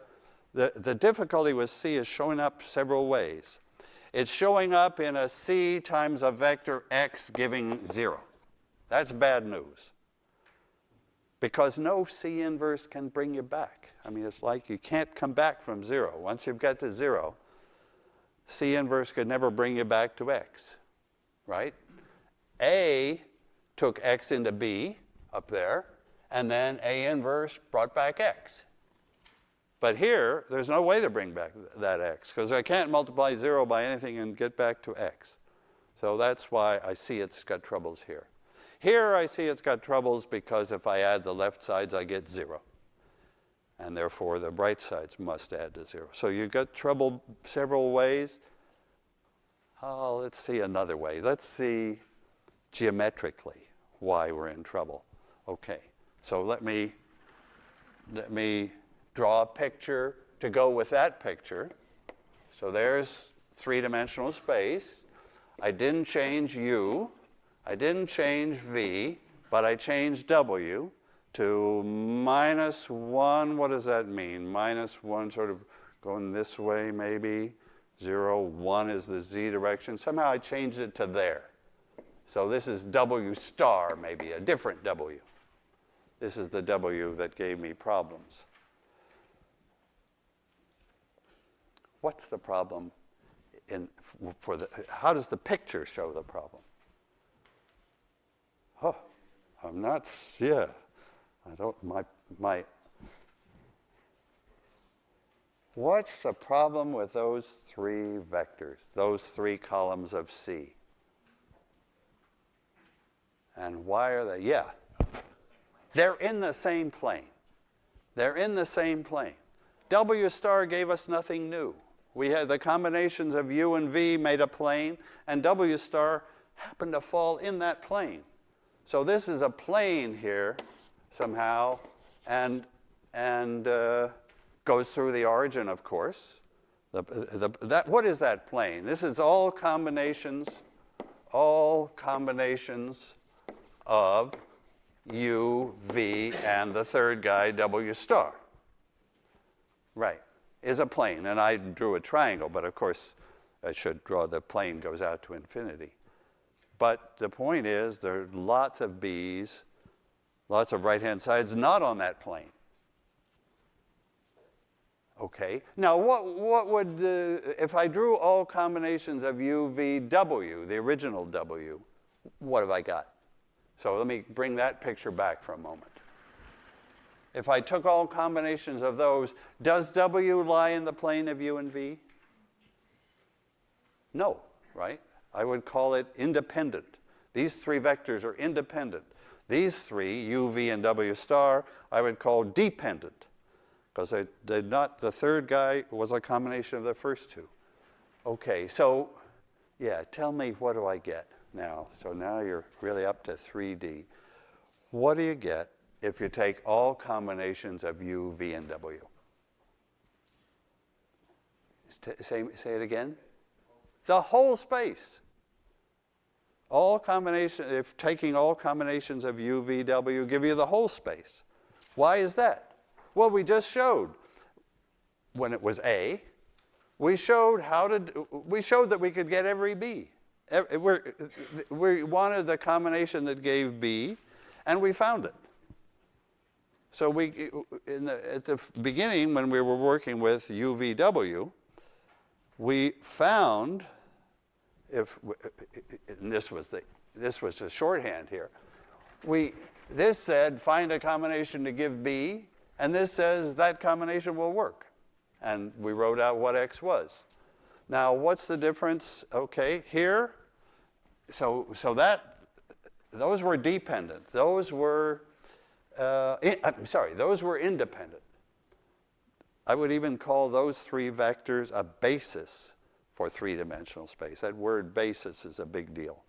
[SPEAKER 3] difficulty with C is showing up several ways. It's showing up in a C times a vector x giving 0. That's bad news. Because no C inverse can bring you back. I mean, it's like you can't come back from 0. Once you've got to 0, C inverse could never bring you back to x, right? A took x into B up there, and then A inverse brought back x. But here, there's no way to bring back that x, because I can't multiply 0 by anything and get back to x. So that's why I see it's got troubles here. Here I see it's got troubles because if I add the left sides, I get 0. And therefore, the right sides must add to 0. So you've got trouble several ways. Oh, let's see another way. Let's see geometrically why we're in trouble. Okay, so let me draw a picture to go with that picture. So there's three-dimensional space. I didn't change U. I didn't change V, but I changed W to -1. What does that mean? -1 sort of going this way maybe. 0, 1 is the Z direction. Somehow I changed it to there. So this is W star, maybe a different W. This is the W that gave me problems. What's the problem how does the picture show the problem? Oh, I'm not, yeah. I don't, what's the problem with those three vectors, those three columns of C? And why are they? Yeah. They're in the same plane. They're in the same plane. W star gave us nothing new. We had the combinations of U and V made a plane, and W star happened to fall in that plane. So this is a plane here somehow, and goes through the origin, of course. What is that plane? This is all combinations of U, V, and the third guy, W star. Right, is a plane. And I drew a triangle, but of course I should draw the plane goes out to infinity. But the point is there are lots of B's, lots of right-hand sides not on that plane. Okay, now what would, if I drew all combinations of U, V, W, the original W, what have I got? So let me bring that picture back for a moment. If I took all combinations of those, does W lie in the plane of U and V? No, right? I would call it independent. These three vectors are independent. These three, U, V, and W star, I would call dependent, because the third guy was a combination of the first two. Okay, so yeah, tell me, what do I get now? So now you're really up to 3D. What do you get if you take all combinations of U, V, and W? Say it again. The whole space. All combinations, if taking all combinations of U, V, W give you the whole space. Why is that? Well, we just showed when it was A, we showed that we could get every B. We wanted the combination that gave B, and we found it. So at the beginning, when we were working with UVW, we found, and this was the shorthand here. This said find a combination to give B, and this says that combination will work, and we wrote out what X was. Now, what's the difference? Okay, here. So those were dependent. Those were those were independent. I would even call those three vectors a basis for three-dimensional space. That word basis is a big deal.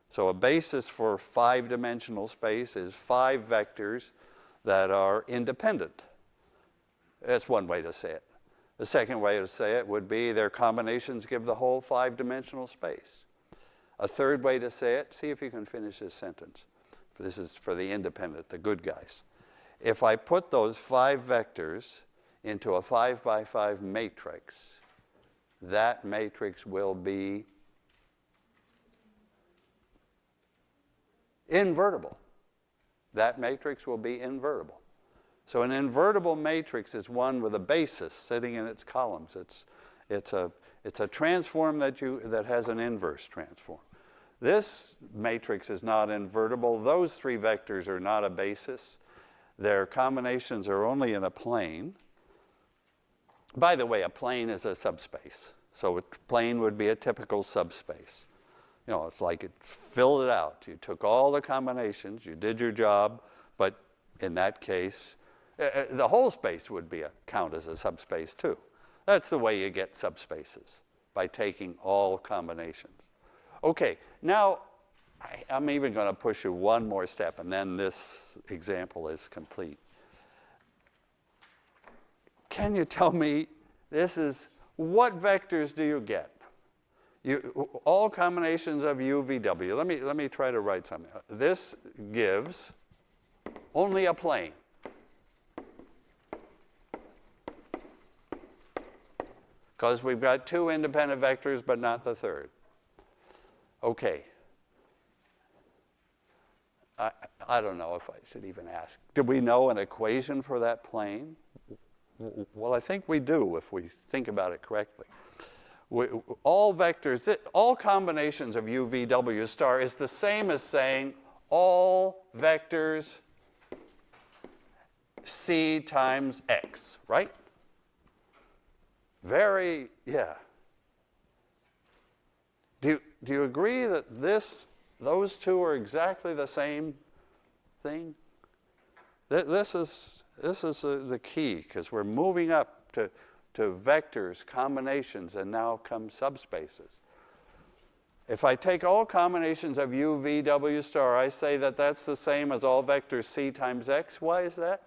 [SPEAKER 3] So a basis for five-dimensional space is five vectors that are independent. That's one way to say it. The second way to say it would be their combinations give the whole 5-dimensional space. A third way to say it, see if you can finish this sentence. This is for the independent, the good guys. If I put those 5 vectors into a 5 by 5 matrix, that matrix will be invertible. That matrix will be invertible. So an invertible matrix is one with a basis sitting in its columns. It's a transform that has an inverse transform. This matrix is not invertible. Those 3 vectors are not a basis. Their combinations are only in a plane. By the way, a plane is a subspace. So a plane would be a typical subspace. You know, it's like it filled it out. You took all the combinations, you did your job, but in that case, the whole space would count as a subspace too. That's the way you get subspaces, by taking all combinations. Okay, now I'm even going to push you one more step, and then this example is complete. Can you tell me, what vectors do you get? All combinations of u, v, w. Let me try to write something. This gives only a plane. Because we've got 2 independent vectors, but not the third. Okay. I don't know if I should even ask. Do we know an equation for that plane? Well, I think we do if we think about it correctly. All vectors, all combinations of u, v, w star is the same as saying all vectors c times x, right? Yeah. Do you agree that those 2 are exactly the same thing? This is the key, because we're moving up to vectors, combinations, and now come subspaces. If I take all combinations of u, v, w star, I say that that's the same as all vectors c times x. Why is that?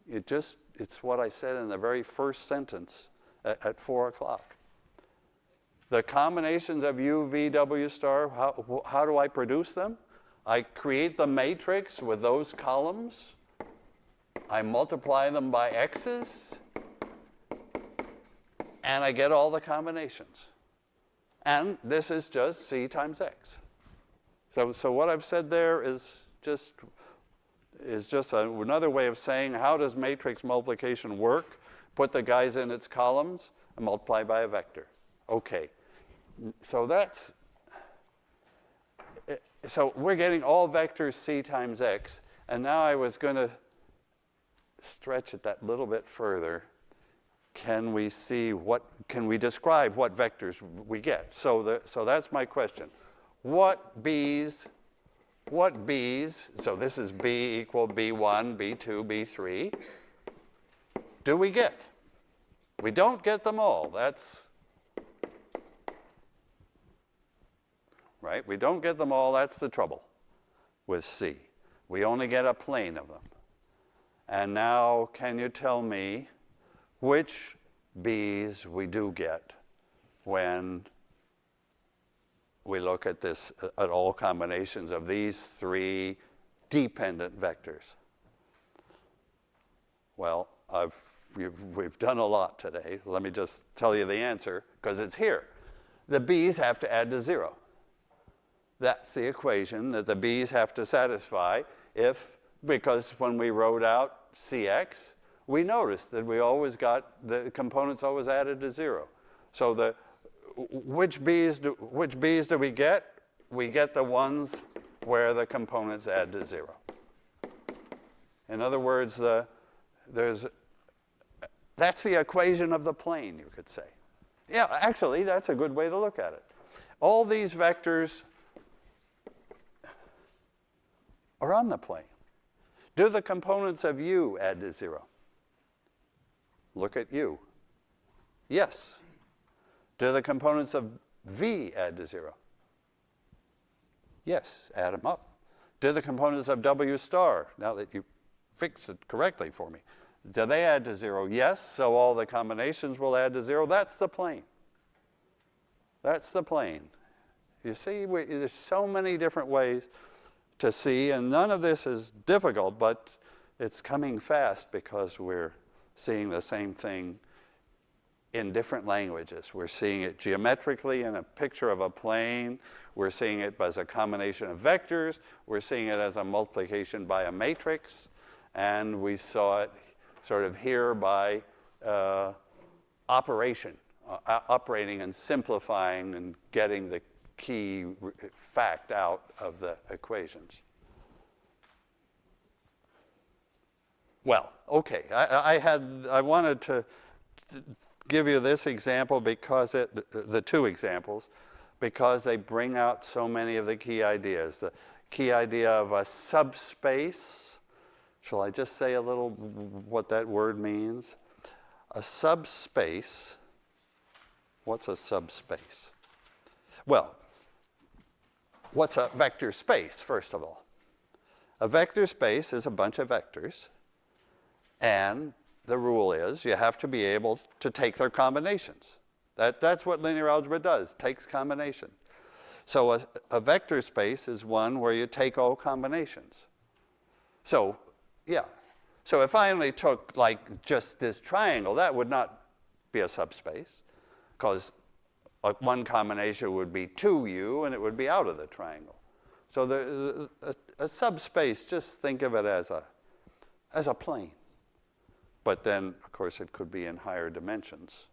[SPEAKER 3] It's what I said in the very first sentence at 4 o'clock. The combinations of u, v, w star, how do I produce them? I create the matrix with those columns. I multiply them by x's, and I get all the combinations. And this is just c times x. So what I've said there is just another way of saying, how does matrix multiplication work? Put the guys in its columns and multiply by a vector. Okay, so we're getting all vectors c times x, and now I was going to stretch it that little bit further. Can we describe what vectors we get? So that's my question. What b's, so this is b equal b1, b2, b3, do we get? We don't get them all. Right? We don't get them all. That's the trouble with C. We only get a plane of them. And now, can you tell me which B's we do get when we look at at all combinations of these 3 dependent vectors? Well, we've done a lot today. Let me just tell you the answer, because it's here. The B's have to add to 0. That's the equation that the B's have to satisfy because when we wrote out Cx, we noticed that we always got the components always added to 0. So which B's do we get? We get the ones where the components add to 0. In other words, that's the equation of the plane, you could say. Yeah, actually, that's a good way to look at it. All these vectors are on the plane. Do the components of u add to 0? Look at u. Yes. Do the components of v add to 0? Yes, add them up. Do the components of w star, now that you fix it correctly for me, Do they add to 0? Yes, so all the combinations will add to 0. That's the plane. That's the plane. You see, there's so many different ways to see, and none of this is difficult, but it's coming fast because we're seeing the same thing in different languages. We're seeing it geometrically in a picture of a plane. We're seeing it as a combination of vectors. We're seeing it as a multiplication by a matrix. And we saw it sort of here by operation, operating and simplifying and getting the key fact out of the equations. Well, okay, I wanted to give you this example because the two examples, because they bring out so many of the key ideas. The key idea of a subspace. Shall I just say a little what that word means? A subspace. What's a subspace? Well, what's a vector space, first of all? A vector space is a bunch of vectors, and the rule is you have to be able to take their combinations. That's what linear algebra does, takes combinations. So a vector space is one where you take all combinations. So, yeah. So if I only took like just this triangle, that would not be a subspace, because one combination would be 2u and it would be out of the triangle. So a subspace, just think of it as a plane. But then, of course, it could be in higher dimensions.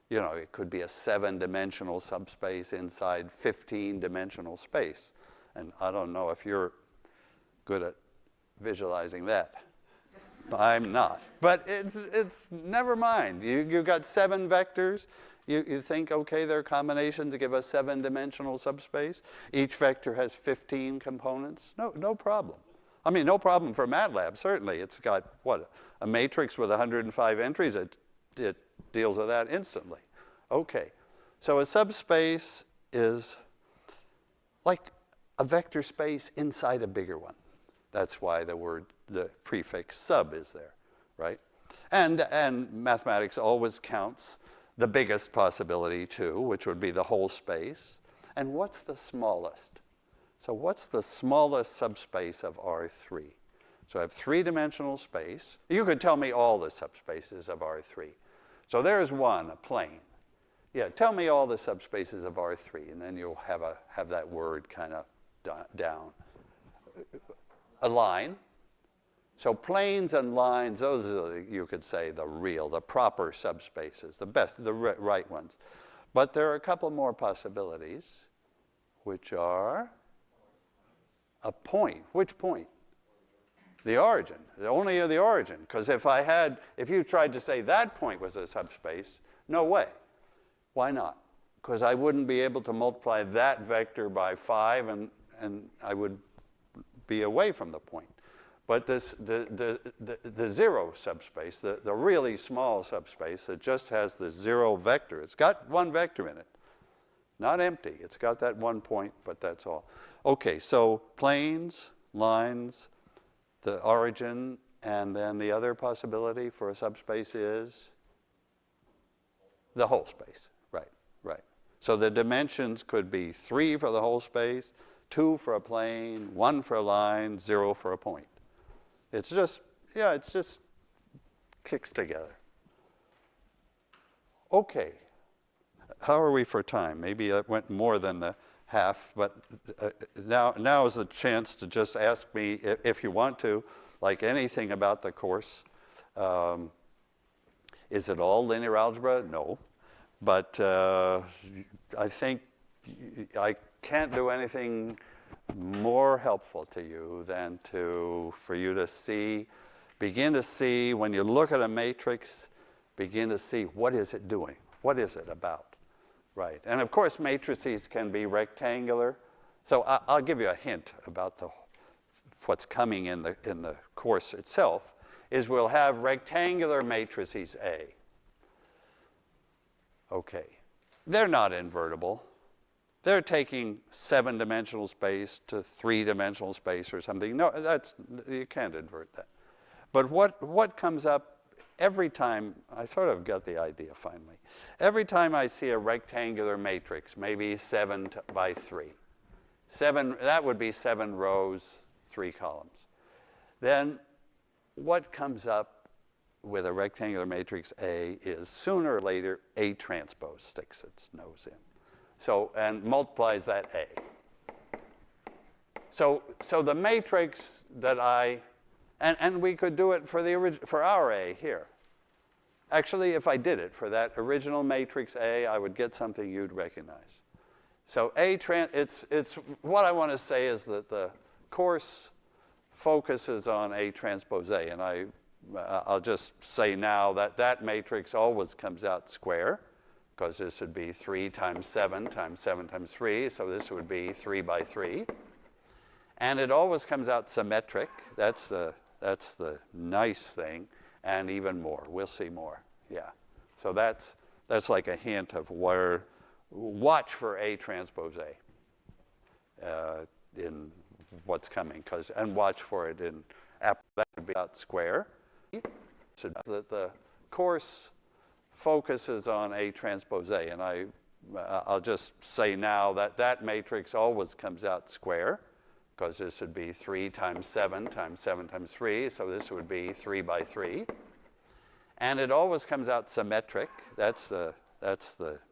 [SPEAKER 3] You know, it could be a 7-dimensional subspace inside 15-dimensional space. And I don't know if you're good at visualizing that. I'm not. But it's never mind. You've got 7 vectors. You think, okay, their combinations give a 7-dimensional subspace. Each vector has 15 components. No problem. I mean, no problem for MATLAB, certainly. It's got, what, a matrix with 105 entries. It deals with that instantly. Okay, so a subspace is like a vector space inside a bigger one. That's why the prefix sub is there, right? And mathematics always counts the biggest possibility too, which would be the whole space. And what's the smallest? So what's the smallest subspace of R3? So I have 3-dimensional space. You could tell me all the subspaces of R3. So there's one, a plane. Yeah, tell me all the subspaces of R3, and then you'll have that word kind of down. A line. So planes and lines, those are, you could say, the proper subspaces, the best, the right ones. But there are a couple more possibilities, which are a point. Which point? The origin. Only the origin. Because if you tried to say that point was a subspace, no way. Why not? Because I wouldn't be able to multiply that vector by 5, and I would be away from the point. But the 0 subspace, the really small subspace that just has the 0 vector, it's got one vector in it. Not empty. It's got that one point, but that's all. Okay, so planes, lines, the origin, and then the other possibility for a subspace is the whole space. Right. So the dimensions could be 3 for the whole space, 2 for a plane, 1 for a line, 0 for a point. It's just kicks together. Okay. How are we for time? Maybe I went more than the half, but now is the chance to just ask me, if you want to, like anything about the course. Is it all linear algebra? No. But I think I can't do anything more helpful to you than for you to begin to see, when you look at a matrix, begin to see what is it doing? What is it about? Right. And of course, matrices can be rectangular. So I'll give you a hint about what's coming in the course itself, is we'll have rectangular matrices A. Okay. They're not invertible. They're taking 7-dimensional space to 3-dimensional space or something. No, you can't invert that. But what comes up every time, I sort of got the idea finally. Every time I see a rectangular matrix, maybe 7 by 3, that would be 7 rows, 3 columns. Then what comes up with a rectangular matrix A is sooner or later A transpose sticks its nose in. So, and multiplies that A. So the matrix that and we could do it for our A here. Actually, if I did it for that original matrix A, I would get something you'd recognize. So it's what I want to say is that the course focuses on A transpose A, and I'll just say now that that matrix always comes out square, because this would be 3 times 7 times 7 times 3, so this would be 3 by 3. And it always comes out symmetric. That's the nice thing, and even more. We'll see more. Yeah. So that's like a hint of where. Watch for A transpose A in what's coming, and watch for it in that would be out square. So that the course focuses on A transpose A, and I'll just say now that that matrix always comes out square, because this would be 3 times 7 times 7 times 3, so this would be 3 by 3. And it always comes out symmetric. That's the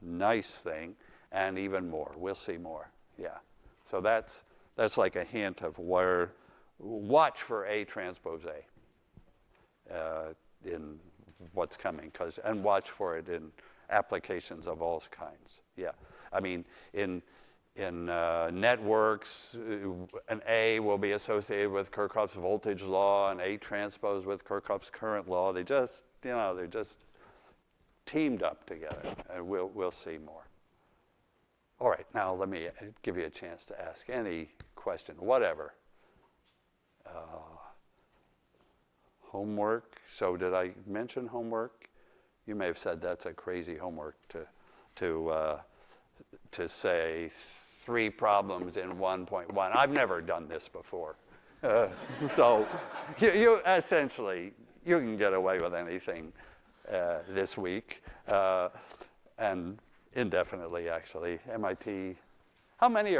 [SPEAKER 3] nice thing, and even more. We'll see more. Yeah. So that's like a hint of where. Watch for A transpose A in what's coming, and watch for it in applications of all kinds. Yeah. I mean, in networks, an A will be associated with Kirchhoff's voltage law, and A transpose with Kirchhoff's current law. They just, they're just teamed up together, and we'll see more. All right, now let me give you a chance to ask any question, whatever. Homework. So did I mention homework? You may have said that's a crazy homework to say 3 problems in 1.1. I've never done this before. So you essentially, you can get away with anything this week, and indefinitely, actually. MIT, how many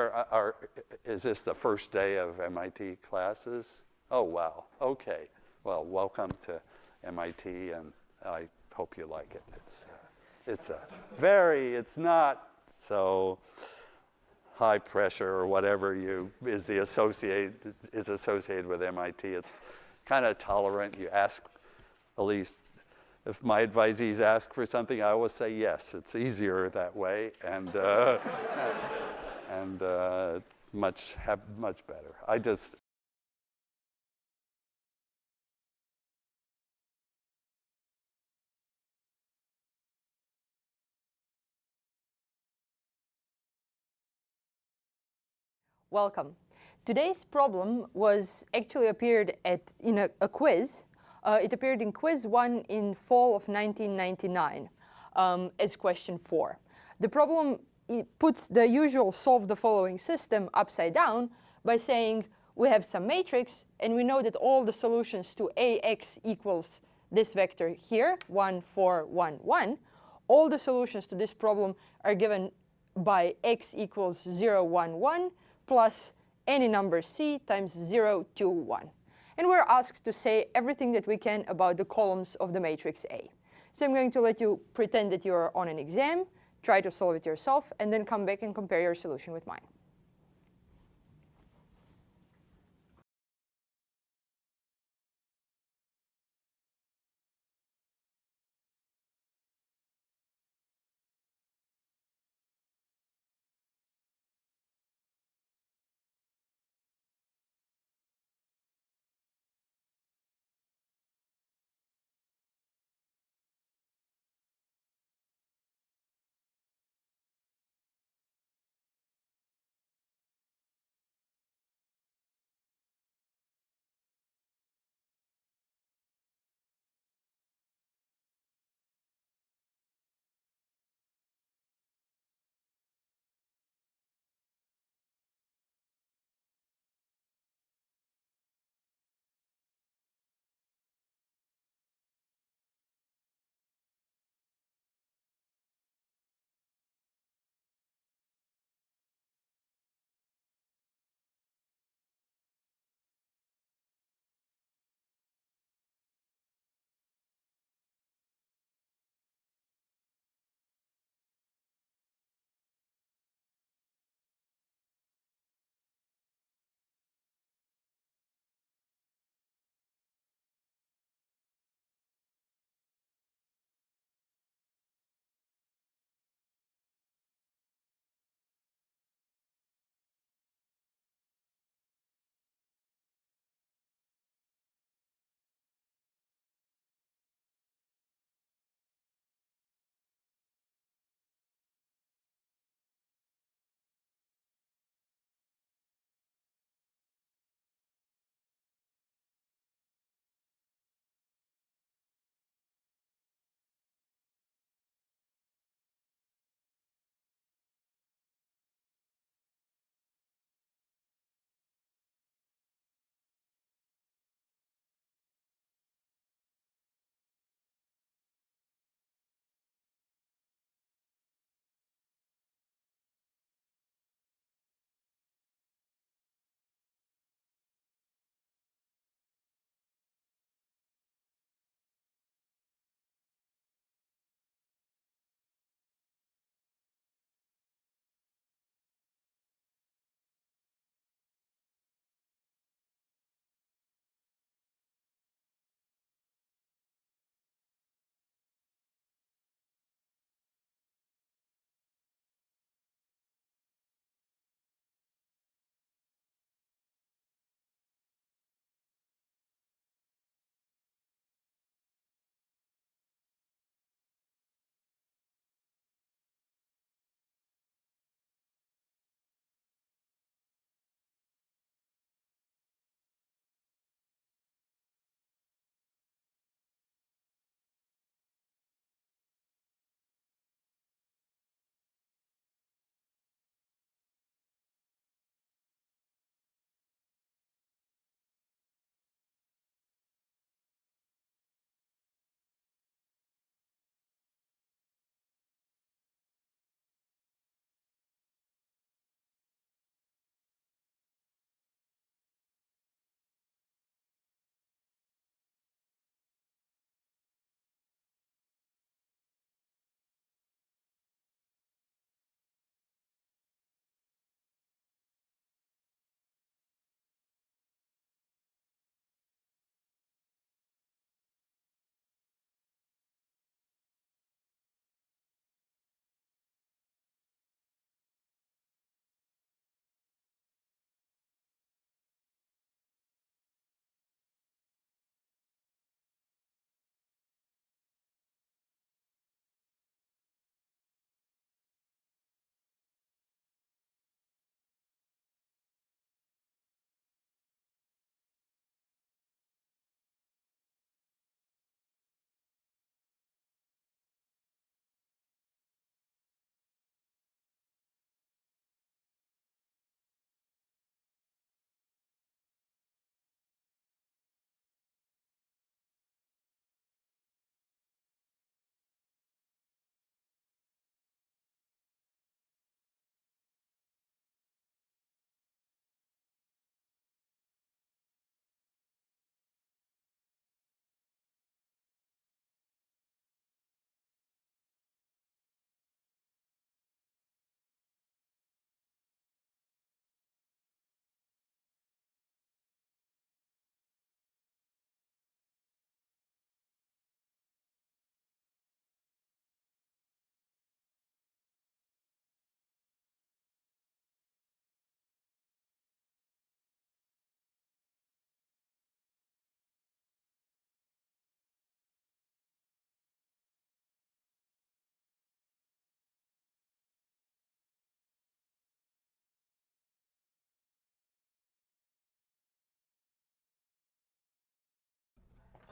[SPEAKER 3] is this the first day of MIT classes? Oh, wow. Okay. Well, welcome to MIT, and I hope you like it. It's not so high pressure or whatever is associated with MIT. It's kind of tolerant. You ask, at least if my advisees ask for something, I always say yes. It's easier that way, and much better.
[SPEAKER 4] Welcome. Today's problem was actually appeared in a quiz. It appeared in quiz 1 in fall of 1999 as question 4. The problem puts the usual solve the following system upside down by saying we have some matrix, and we know that all the solutions to AX equals this vector here, 1, 4, 1, 1. All the solutions to this problem are given by x equals 0, 1, 1, plus any number c times 0, 2, 1. And we're asked to say everything that we can about the columns of the matrix A. So I'm going to let you pretend that you're on an exam, try to solve it yourself, and then come back and compare your solution with mine.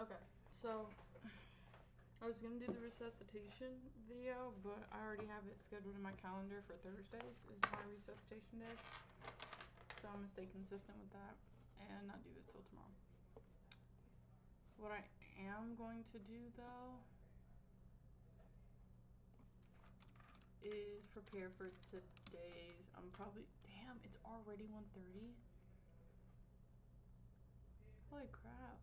[SPEAKER 1] Okay, so I was gonna do the resuscitation video, but I already have it scheduled in my calendar for Thursdays is my resuscitation day. So I'm gonna stay consistent with that and not do this till tomorrow. What I am going to do though is prepare for today's. I'm probably, damn, it's already 1:30. Holy crap.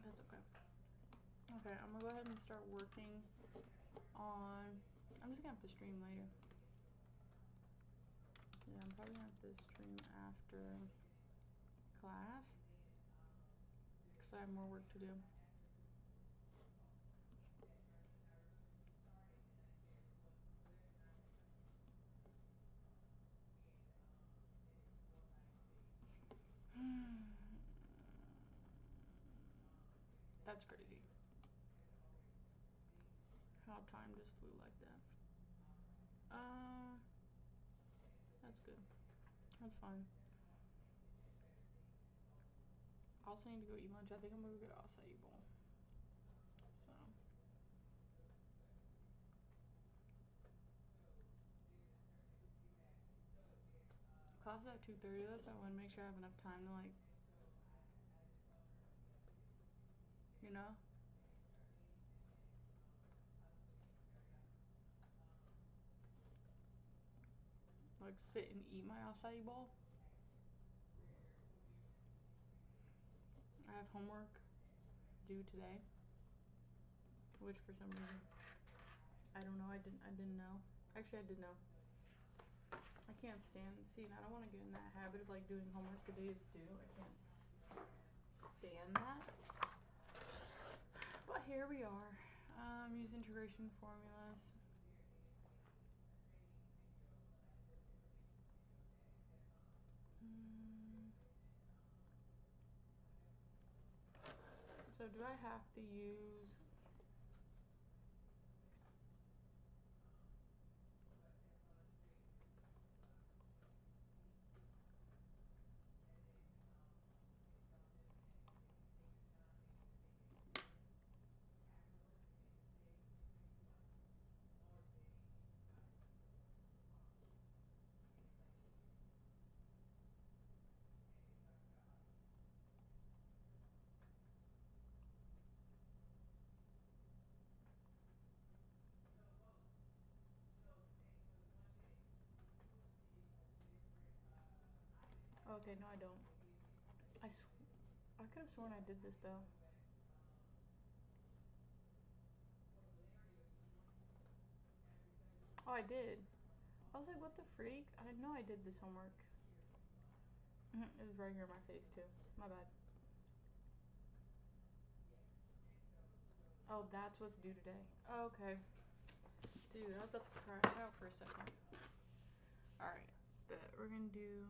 [SPEAKER 1] That's okay. Okay, I'm gonna go ahead and start working on, I'm just gonna have to stream later. Yeah, I'm probably gonna have to stream after class because I have more work to do. That's crazy. How time just flew like that. That's good. That's fine. I also need to go eat lunch. I think I'm gonna go get an acai bowl. So. Class is at 2:30 though, so I want to make sure I have enough time to like, you know? Like sit and eat my acai bowl. I have homework due today, which for some reason, I don't know, I didn't know. Actually, I did know. I can't stand, see, and I don't want to get in that habit of like doing homework the day it's due. I can't stand that. But here we are. Use integration formulas. So do I have to use okay, no I don't. I could have sworn I did this though. Oh, I did. I was like, what the freak? I know I did this homework. It was right here in my face too. My bad. Oh, that's what's due today. Okay. Dude, I was about to crash out for a second. Alright, but we're gonna do,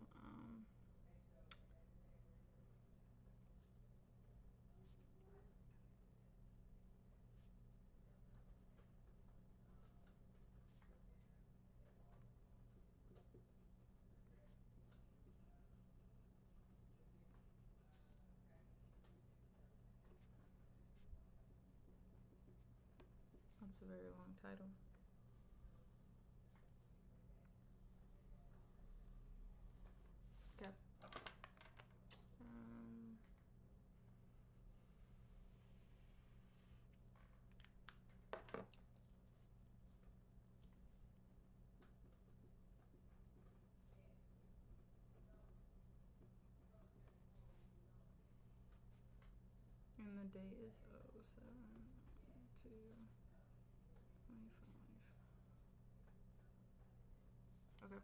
[SPEAKER 1] that's a very long title. Okay. And the date is 07/2/25. Okay.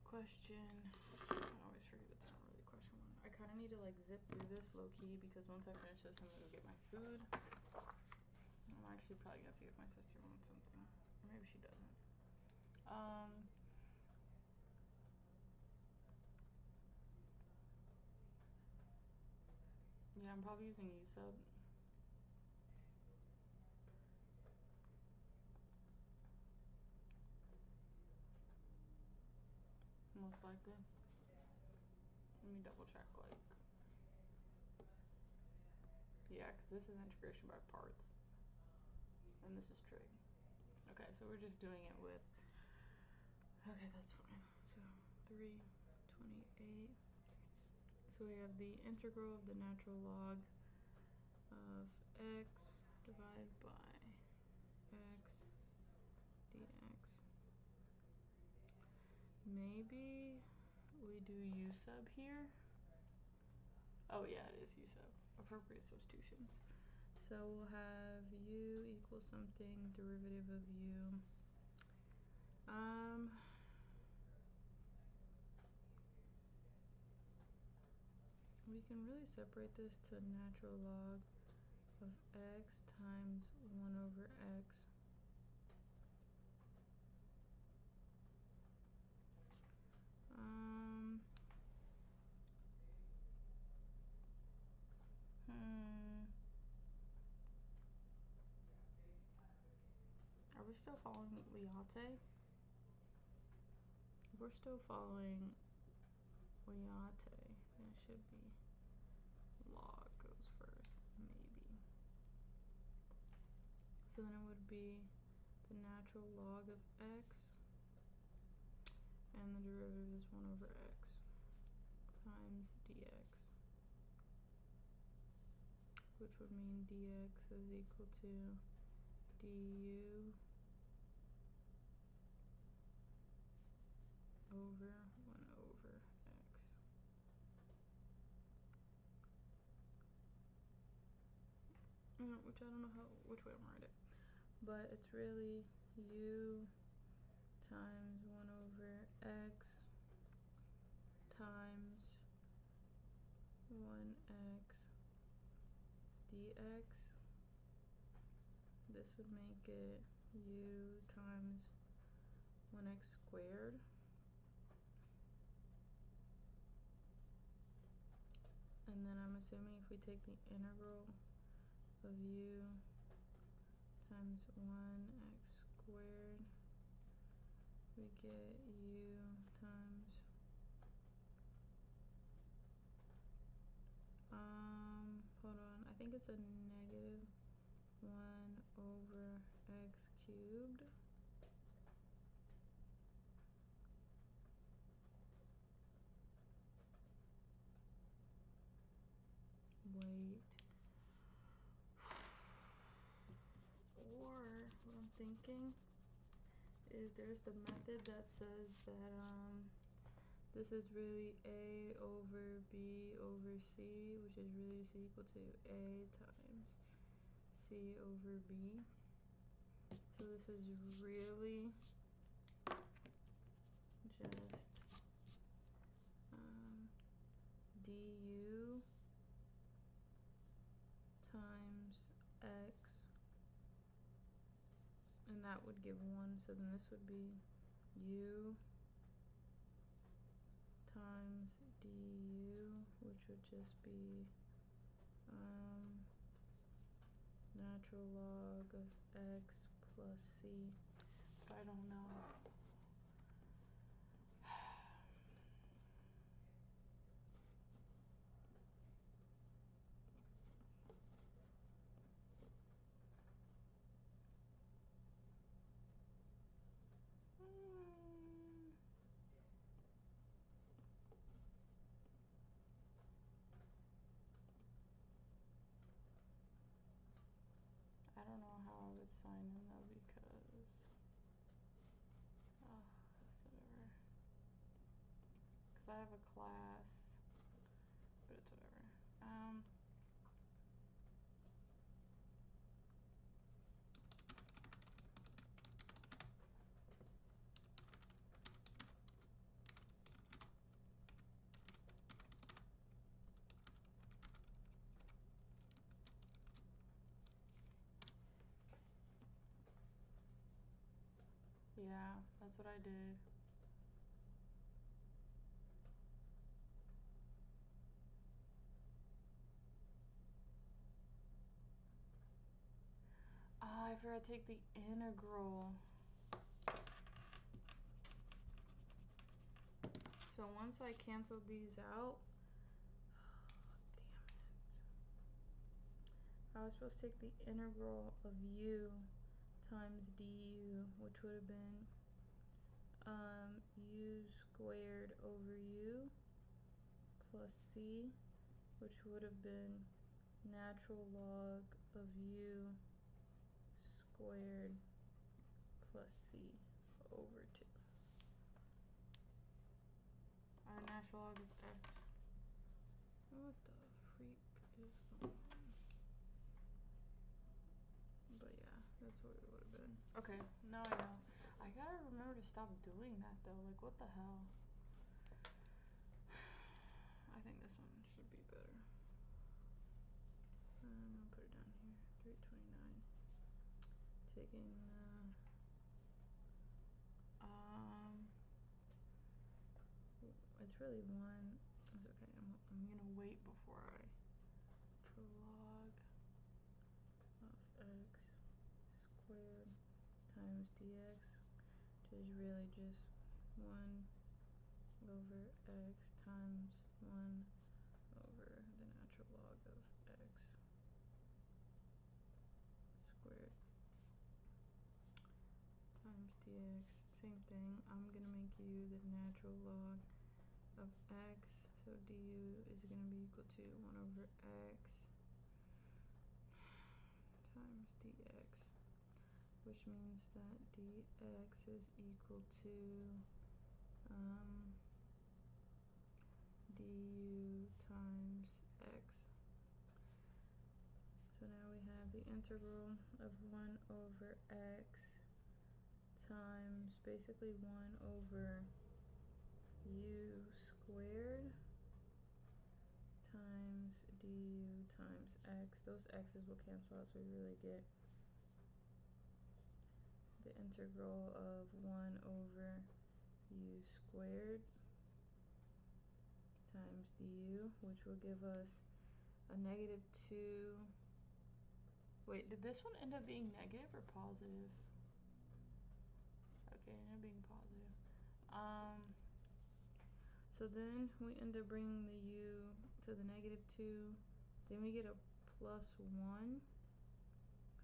[SPEAKER 1] Question. I always forget it's not really question one. I kind of need to like zip through this low key because once I finish this, I'm gonna go get my food. I'm actually probably gonna have to get my sister on something, or maybe she doesn't. Yeah, I'm probably using USub. looks like it. Let me double check, like, yeah, because this is integration by parts, and this is trig. Okay, so we're just doing it with, okay, that's fine. So 3/28. So we have the integral of the natural log of x divided by x dx. Maybe we do u sub here. Oh yeah, it is u sub. Appropriate substitutions. So we'll have u equals something, derivative of u. We can really separate this to natural log of x times 1 over x. Are we still following Liate? If we're still following Liate, it should be log goes first, maybe. So then it would be the natural log of x, and the derivative is 1 over x times dx, which would mean dx is equal to du over 1 over x. Which I don't know which way I'm gonna write it, but it's really u times 1 over x times 1x dx. This would make it u times 1x squared. And then I'm assuming if we take the integral of u times 1x squared, we get u times hold on, I think it's a negative 1 over x cubed. Wait. Or what I'm thinking is there's the method that says that this is really a over b over c, which is really just equal to a times c over b. So this is really just du times x, and that would give 1, so then this would be u times du, which would just be natural log of x plus c. But I don't know. I don't know how I would sign in though, because it's whatever. Because I have a class, but it's whatever. Yeah, that's what I did. I forgot to take the integral.
[SPEAKER 5] So once I canceled these out, damn it. I was supposed to take the integral of u times du, which would have been u squared over u plus c, which would have been natural log of u squared plus c over 2. Our natural log of x. What the freak is going on? But yeah, that's what it would have been. Okay, now I know. I gotta remember to stop doing that though. Like, what the hell? I think this one should be better. I'm gonna put it down here. 329. Taking it's really 1. It's okay. I'm gonna wait before I log of x squared times dx, which is really just 1 over x times 1 over the natural log of x squared times dx. Same thing. I'm gonna make u the natural log of x, so du is gonna be equal to 1 over x times dx, which means that dx is equal to du times x. So now we have the integral of 1 over x times basically 1 over u squared times du times x. Those x's will cancel out, so we really get the integral of 1 over u squared times du, which will give us a negative 2. Wait, did this one end up being negative or positive? Okay, it ended up being positive. So then we end up bringing the u to the negative 2. Then we get a plus 1.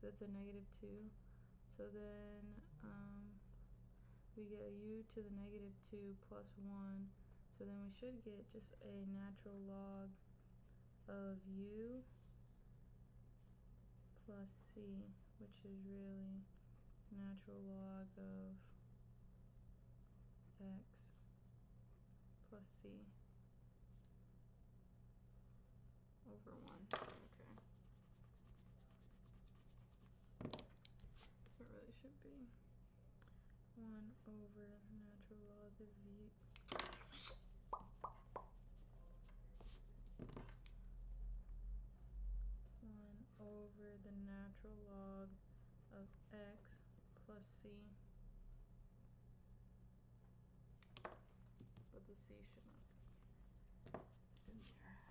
[SPEAKER 5] That's a negative 2. So then we get a u to the negative 2 plus 1. So then we should get just a natural log of u plus c, which is really natural log of x plus c over 1. Okay. So it really should be 1 over natural log of v. 1 over the natural log of x plus c. But the c should not be in there.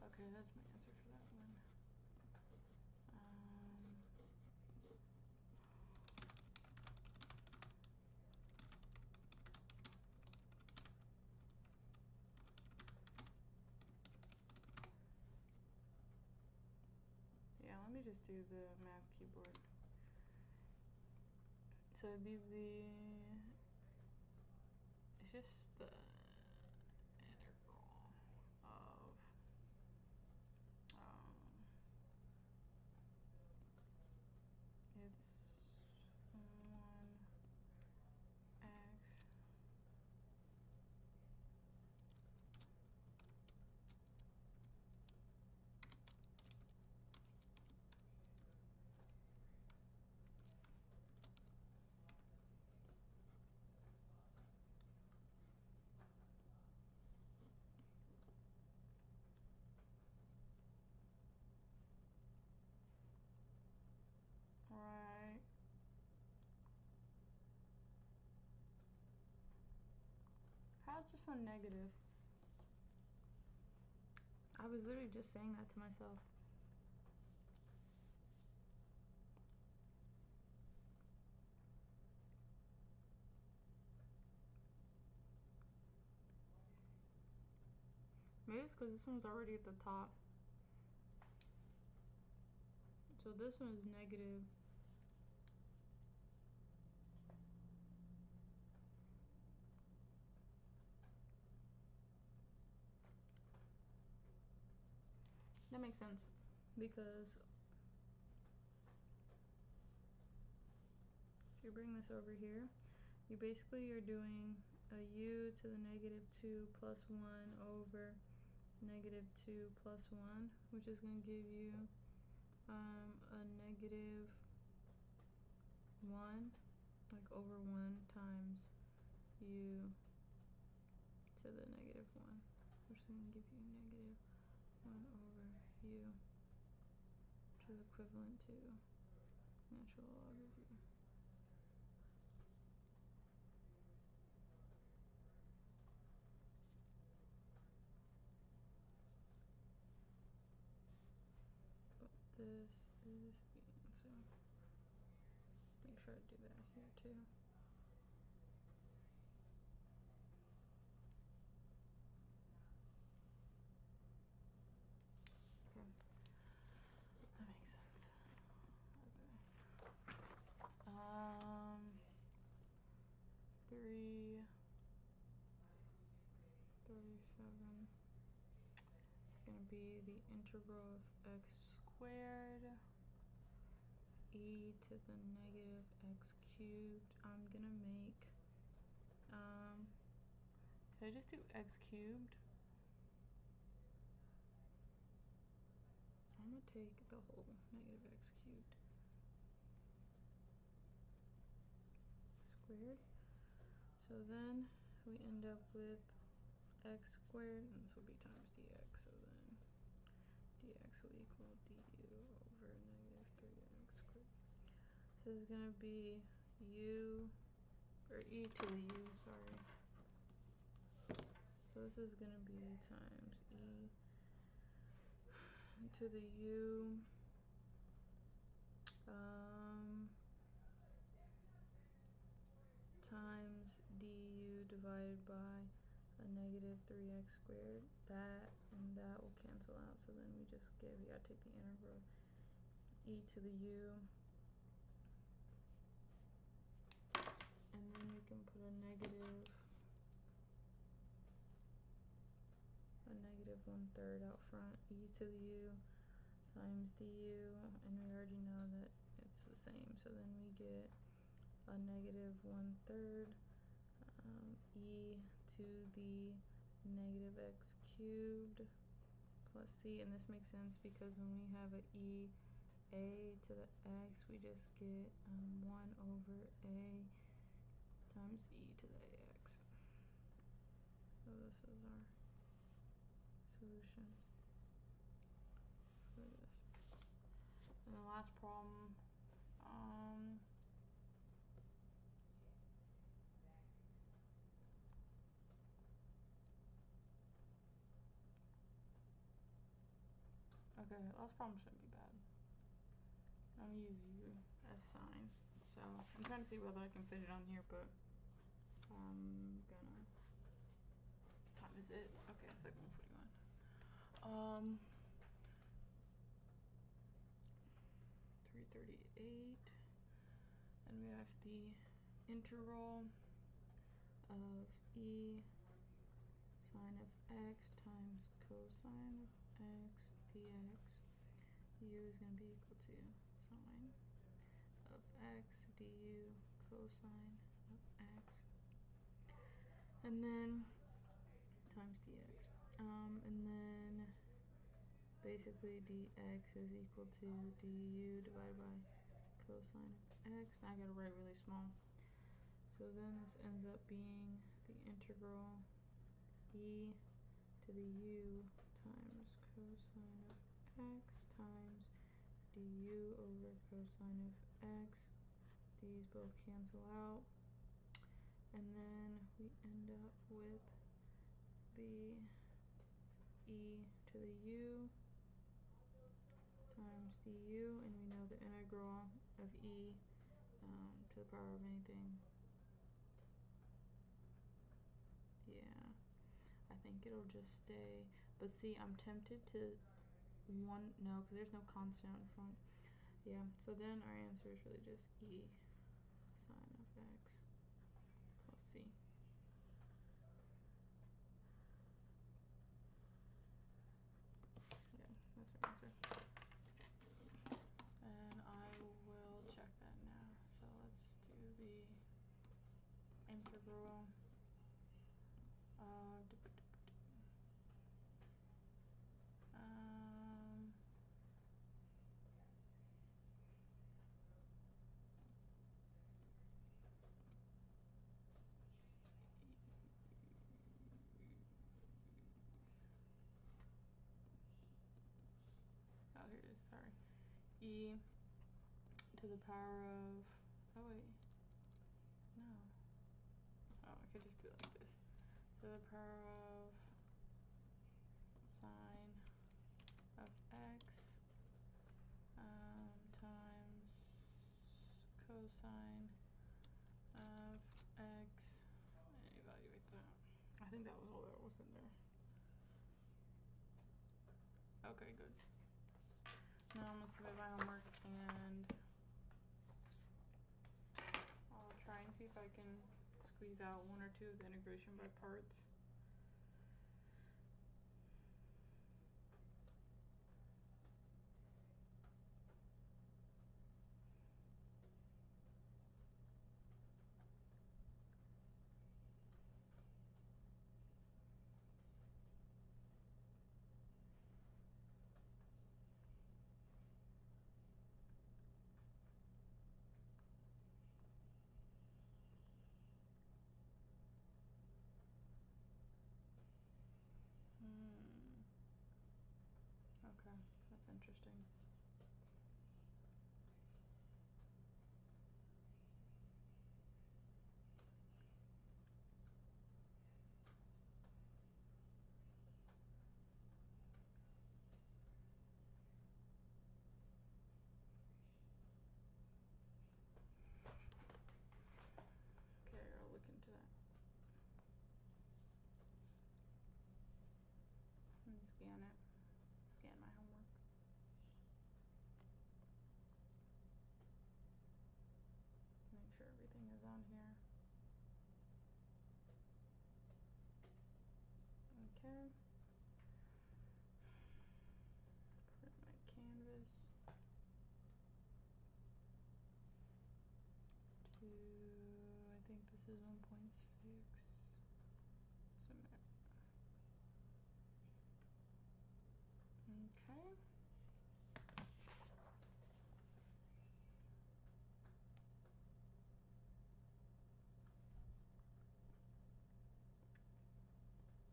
[SPEAKER 5] Okay, that's my answer for that one. Yeah, let me just do the math keyboard. So it'd be it's just the integral of it's 1x right. How is this one negative? I was literally just saying that to myself. Maybe it's because this one's already at the top. So this one is negative. That makes sense because if you bring this over here, you basically are doing a u to the negative 2 plus 1 over negative 2 plus 1, which is going to give you a negative 1, like over 1 times u to the negative 1, which is going to give you negative 1 over u, which is equivalent to natural log of u. This is the answer. Make sure I do that here too. Okay, that makes sense. Okay. 337. It's gonna be the integral of x squared e to the negative x cubed. I'm gonna make, can I just do x cubed? I'm gonna take the whole negative x cubed squared. So then we end up with x squared, and this will be times dx, so then dx will equal du over negative 3x squared. So it's gonna be u, or e to the u, sorry. So this is gonna be times e to the u, times du divided by a negative 3x squared. That and that will cancel out, so then we just get, we gotta take the integral e to the u, and then you can put a negative 1/3 out front, e to the u times du, and we already know that it's the same, so then we get a negative 1/3 e to the negative x cubed plus c, and this makes sense because when we have a e a to the x, we just get 1 over a times e to the ax. So this is our solution for this. And the last problem, okay, last problem shouldn't be bad. I'm gonna use u as sign. So I'm trying to see whether I can fit it on here, but I'm gonna, what time is it? Okay, it's like 1:41. 3:38, and we have the integral of e sine of x times cosine of x dx. U is going to be equal to sine of x du cosine of x, and then times dx, and then basically dx is equal to du divided by cosine of x. Now I gotta write really small. So then this ends up being the integral e to the u times cosine of x times du over cosine of x. These both cancel out, and then we end up with the e to the u times du, and we know the integral of e to the power of anything. Yeah, I think it'll just stay But see, I'm tempted to no, because there's no constant in front. Yeah, so then our answer is really just e sine of x plus c. Yeah, that's our answer. And I will check that now. So let's do the integral of oh, here it is, sorry. E to the power of, oh wait, no. Oh, I could just do it like this. To the power of sine of x times cosine of x, and evaluate that. I think that was all that was in there. Okay, good. Now I'm gonna submit my homework and I'll try and see if I can squeeze out one or two of the integration by parts. Okay, that's interesting. Okay, I'll look into that. And scan it. Scan my homework. Make sure everything is on here. Okay. Put my canvas to, I think this is 1.6. Submit. Okay.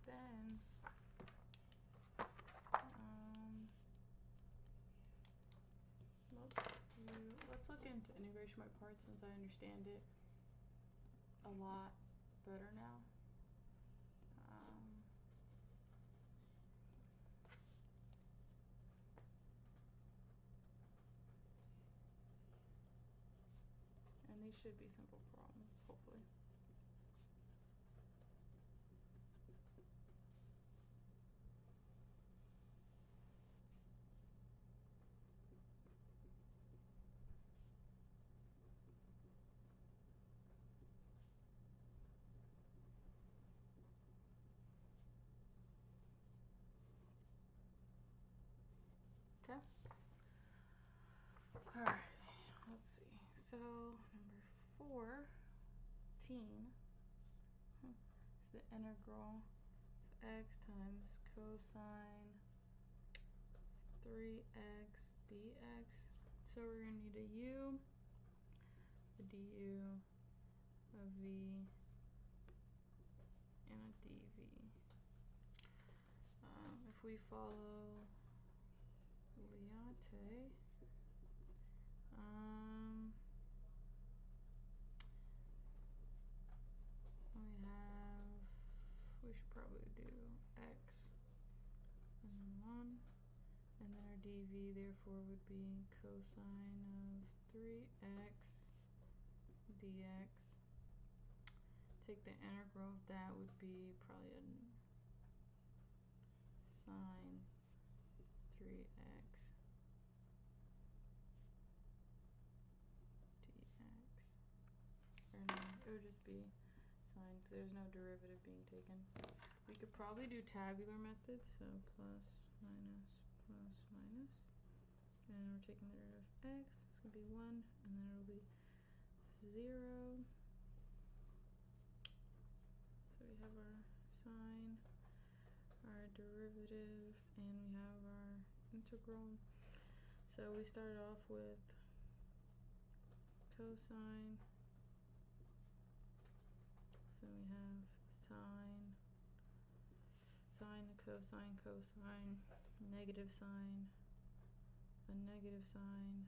[SPEAKER 5] Then let's look into integration by parts since I understand it a lot better now. And these should be simple problems, hopefully. Okay. All right, let's see. So number 14 is the integral of x times cosine 3x dx. So we're going to need a u, a du, a v, and a dv. If we follow Liate, we should probably do x and then 1, and then our dv therefore would be cosine of 3x dx. Take the integral of that would be probably a sine would just be sine, because there's no derivative being taken. We could probably do tabular methods, so plus, minus, and we're taking the derivative of x, it's going to be 1, and then it'll be 0. So we have our sine, our derivative, and we have our integral. So we started off with cosine, so we have sine, a cosine, negative sine, a negative sine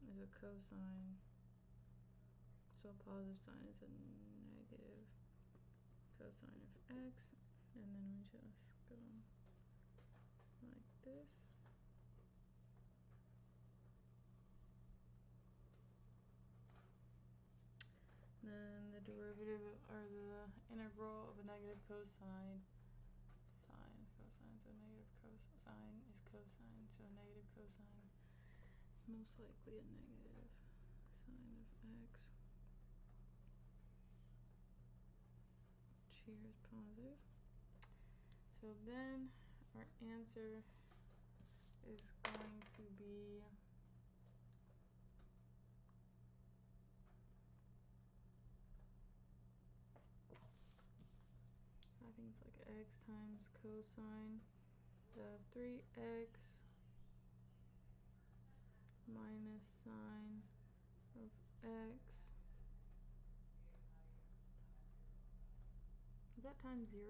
[SPEAKER 5] is a cosine, so a positive sine is a negative cosine of x, and then we just go like this. Then the derivative, or the integral of a negative cosine, sine, cosine, so negative cosine is cosine, so a negative cosine, most likely a negative sine of x, which here is positive. So then our answer is going to be I think it's like x times cosine of 3x minus sine of x. Is that times 0?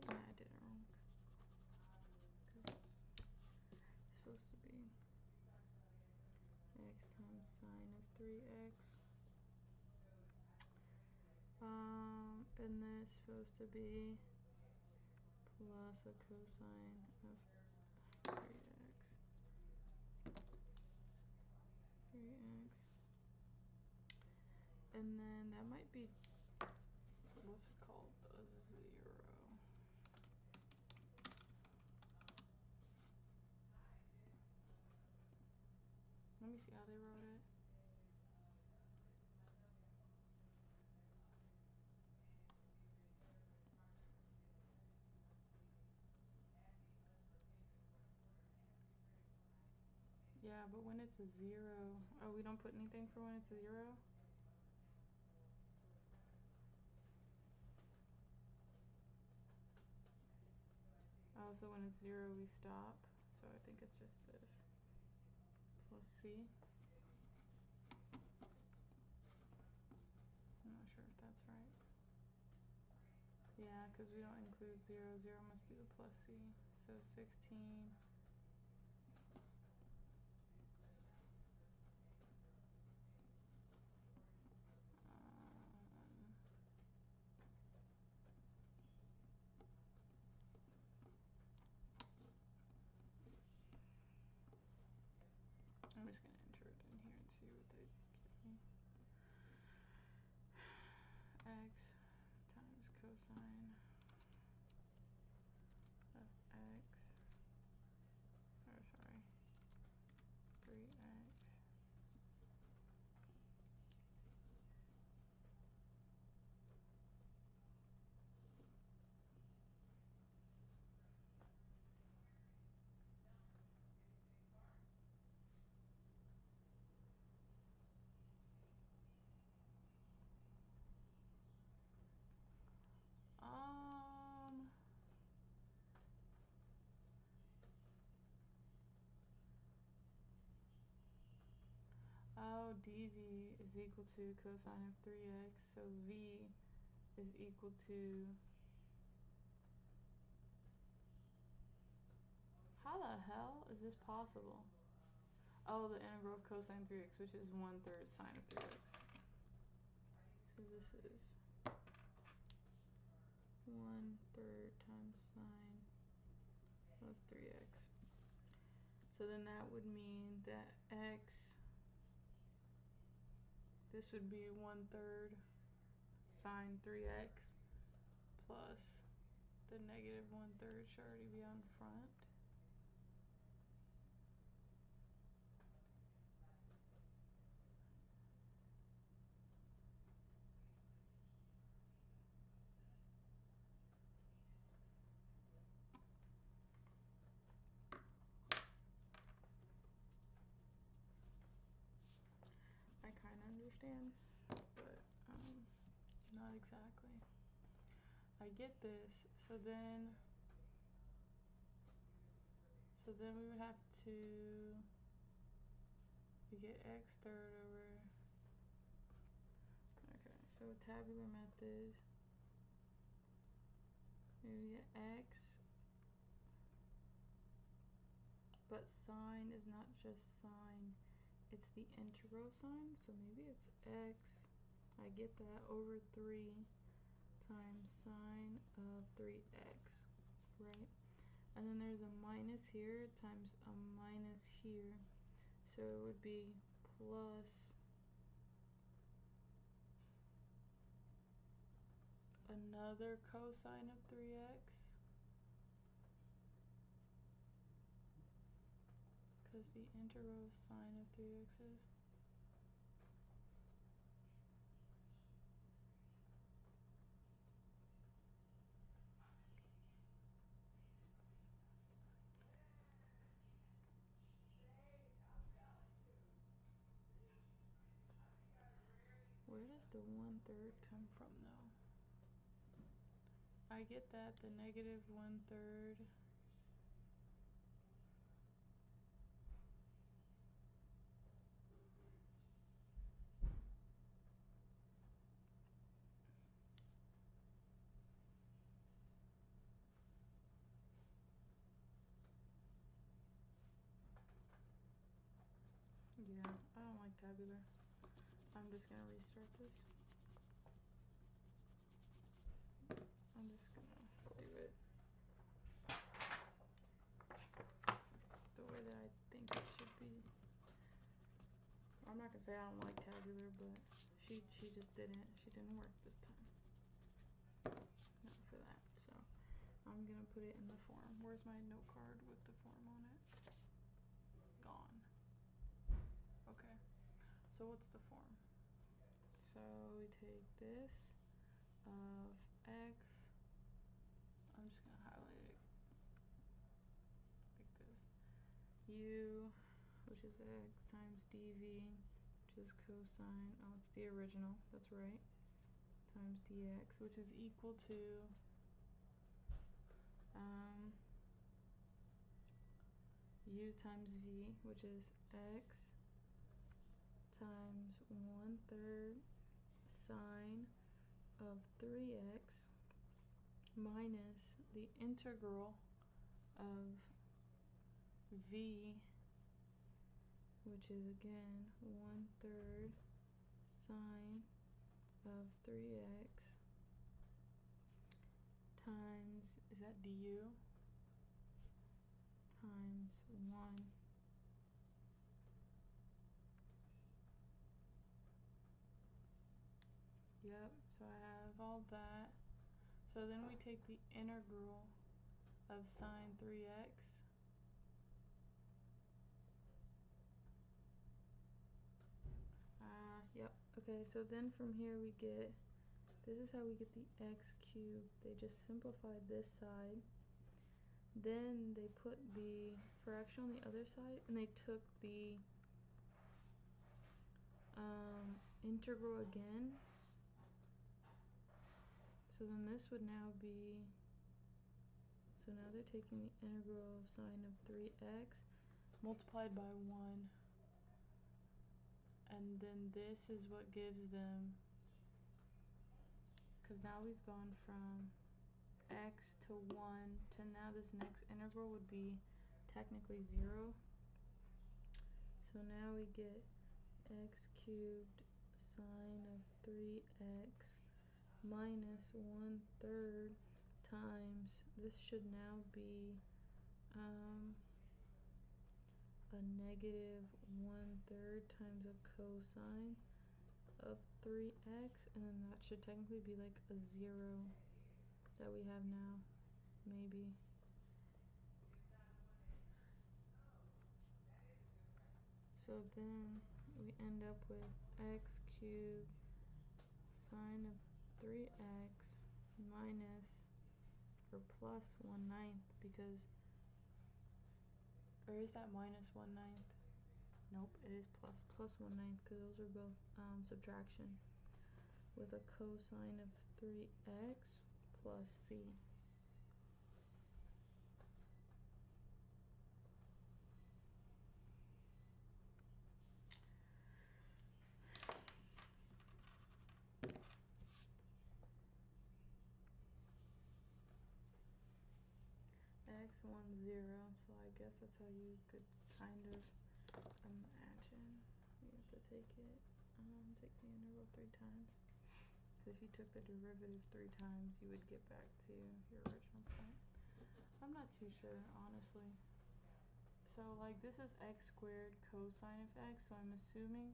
[SPEAKER 5] Yeah, I did it wrong. Because it's supposed to be x times sine of 3x. And then it's supposed to be plus a cosine of 3x. And then that might be, what's it called, a 0. Let me see how they wrote it. Yeah, but when it's a 0, oh, we don't put anything for when it's a 0? Oh, so when it's 0, we stop. So I think it's just this. Plus C. I'm not sure if that's right. Yeah, because we don't include 0. 0 must be the plus C. So 16. I'm just going to enter it in here and see what they give me. X times cosine of x, or sorry, 3x oh, dv is equal to cosine of 3x, so v is equal to, how the hell is this possible? Oh, the integral of cosine 3x, which is 1/3 sine of 3x. So this is 1/3 times sine of 3x. So then that would mean that x, this would be 1/3 sine 3x plus the negative 1/3 should already be on front. understand, but not exactly. I get this, so then we would have to, we get x third over, okay, so a tabular method, we get x, but sine is not just sine, it's the integral sign, so maybe it's x, I get that, over 3 times sine of 3x, right? And then there's a minus here times a minus here, so it would be plus another cosine of 3x, because the integral of sine of 3x is where does the 1/3 come from though? I get that the negative 1/3 yeah, I don't like tabular. I'm just gonna restart this. I'm just gonna do it the way that I think it should be. I'm not gonna say I don't like tabular, but she just didn't. She didn't work this time. Not for that. So I'm gonna put it in the form. Where's my note card with the form on it? Gone. Okay. So what's the form? So we take this of x. I'm just gonna highlight it like this. U, which is x, times dv, which is cosine. Oh, it's the original. That's right. Times dx, which is equal to u times v, which is x times 1/3 sine of 3x minus the integral of v, which is again 1/3 sine of 3x times, is that du? Times 1. Yep, so I have all that. So then we take the integral of sine 3x. Yep, okay, so then from here we get, this is how we get the x cubed. They just simplified this side. Then they put the fraction on the other side, and they took the integral again. So then this would now be, so now they're taking the integral of sine of 3x multiplied by 1. And then this is what gives them, because now we've gone from x to 1 to now this next integral would be technically 0. So now we get x cubed sine of 3x minus 1/3 times, this should now be a negative 1/3 times a cosine of 3x, and then that should technically be like a 0 that we have now, maybe. So then we end up with x cubed sine of 3x minus, or plus 1/9, because, or is that minus 1/9? Nope, it is plus 1/9 because those are both subtraction, with a cosine of 3x plus c. X 1 0, so I guess that's how you could kind of imagine. You have to take it, take the integral 3 times. Because if you took the derivative 3 times, you would get back to your original point. I'm not too sure, honestly. So like this is x squared cosine of x, so I'm assuming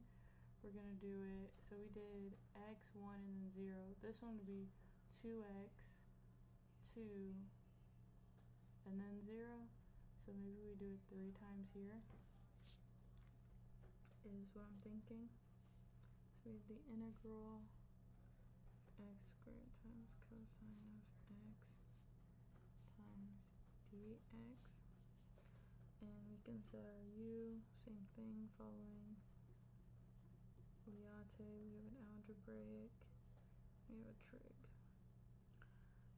[SPEAKER 5] we're gonna do it, so we did x1 and then 0. This one would be 2x, 2, and then 0. So maybe we do it 3 times here, is what I'm thinking. So we have the integral x squared times cosine of x times dx. And we can set our u, same thing, following Liate. We have an algebraic, we have a trig.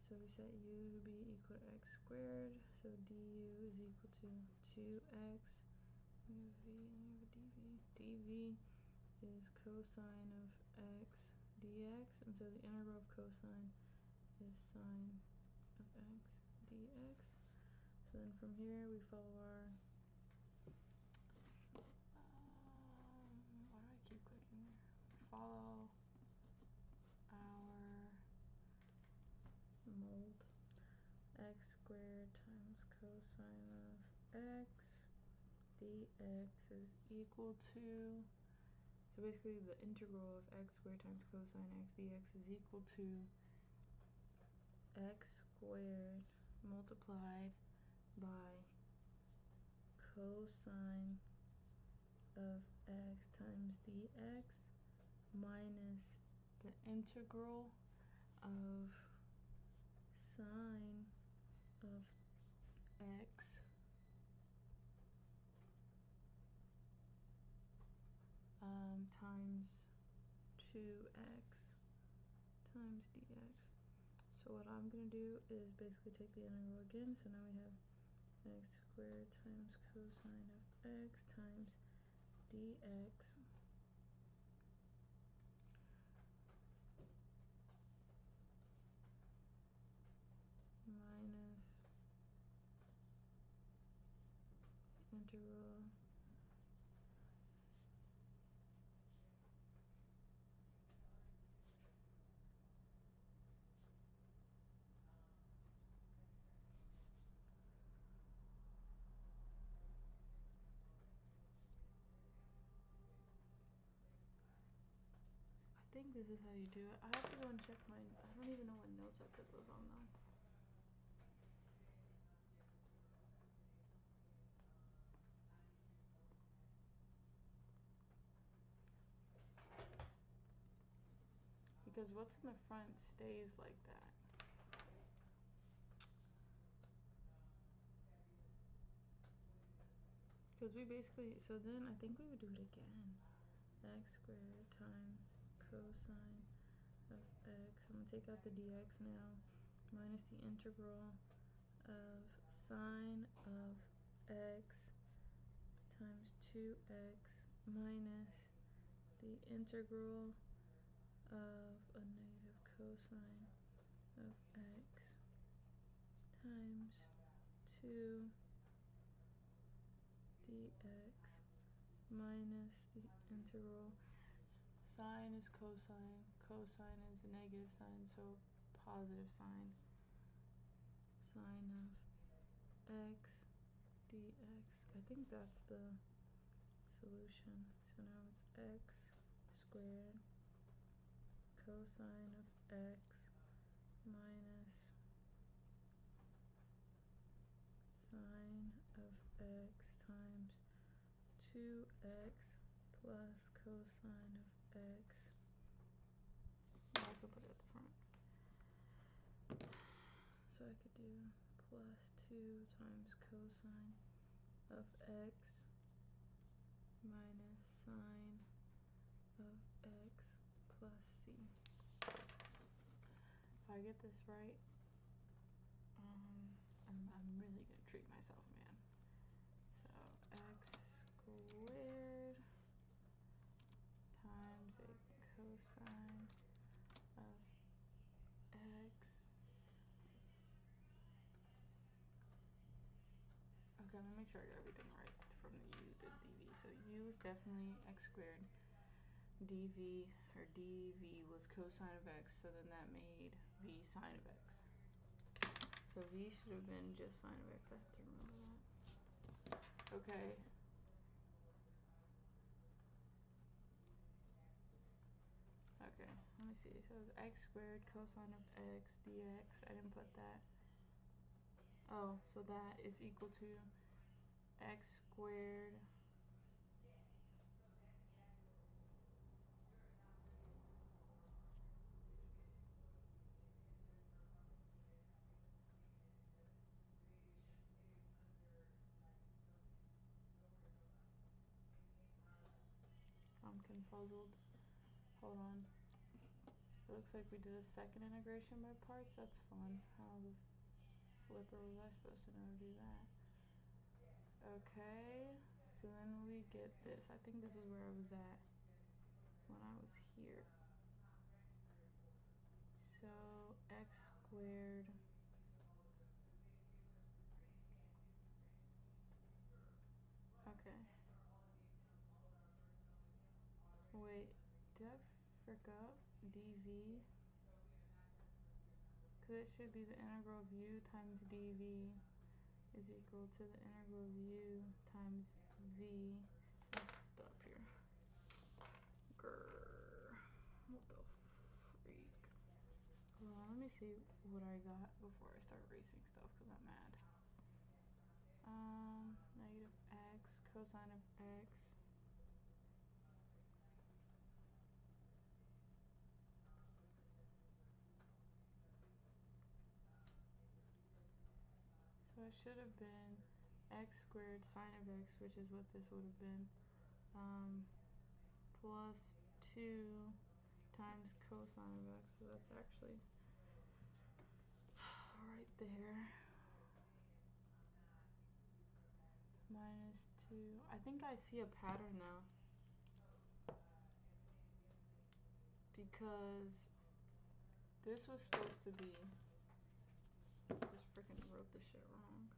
[SPEAKER 5] So we set u to be equal to x squared, so du is equal to 2x. We have v and we have a dv. dv is cosine of x dx, and so the integral of cosine is sine of x dx. So then from here we follow our, why do I keep clicking there? Follow our mold. X squared times cosine of x dx is equal to, so basically the integral of x squared times cosine x dx is equal to x squared multiplied by cosine of x times dx minus the integral of sine of x times 2x times dx. So what I'm going to do is basically take the integral again, so now we have x squared times cosine of x times dx minus integral I think this is how you do it. I have to go and check mine. I don't even know what notes I put those on though. Because what's in the front stays like that. Because we basically, so then I think we would do it again. X squared times cosine of x. I'm going to take out the dx now, minus the integral of sine of x times 2x minus the integral of a negative cosine of x times 2 dx minus the integral. Sine is cosine, cosine is a negative sign, so positive sign. Sine of x dx. I think that's the solution. So now it's x squared cosine of x minus sine of x times 2x plus cosine of x. I could put it at the front. So I could do plus 2 times cosine of x minus sine of x plus c. If I get this right, I'm really gonna treat myself, man. So x squared times a cosine of x. Okay, let me make sure I got everything right from the u to dv. So u is definitely x squared. dv, or dv was cosine of x, so then that made v sine of x. So v should have been just sine of x. I have to remember that. Okay. Okay, let me see. So it's x squared cosine of x dx. I didn't put that. Oh, so that is equal to x squared I'm confuzzled. Hold on. It looks like we did a second integration by parts. That's fun. How the flipper was I supposed to know to do that? Okay, so then we get this. I think this is where I was at when I was here. So x squared okay. Wait, did I forgot dv? Because it should be the integral of u times dv is equal to the integral of u times v. What's up here? Grrr. What the freak? Hold on, let me see what I got before I start erasing stuff because I'm mad. Negative x cosine of x. So it should have been x squared sine of x, which is what this would have been, plus 2 times cosine of x. So that's actually right there. Minus 2. I think I see a pattern now. Because this was supposed to be, I just freaking wrote this shit wrong.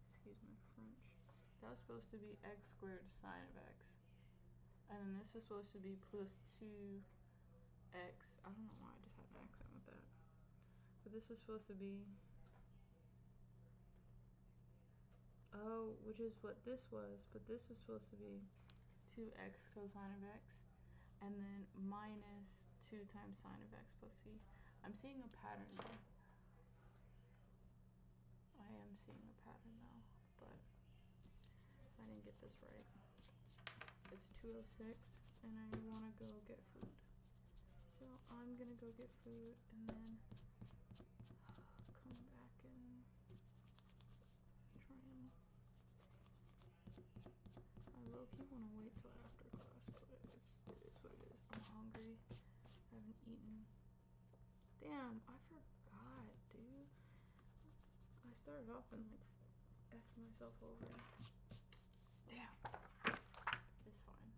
[SPEAKER 5] Excuse my French. That was supposed to be x squared sine of x. And then this was supposed to be plus 2x. I don't know why I just had an accent with that. But this was supposed to be, oh, which is what this was. But this was supposed to be 2x cosine of x. And then minus 2 times sine of x plus c. I'm seeing a pattern now. I am seeing a pattern now, but I didn't get this right. It's 2:06 and I want to go get food. So I'm gonna go get food and then come back and try and, I low-key want to wait till after class, but it is what it is. I'm hungry. I haven't eaten. Damn, I forgot, dude. I started off and like F'd myself over. Damn. It's fine.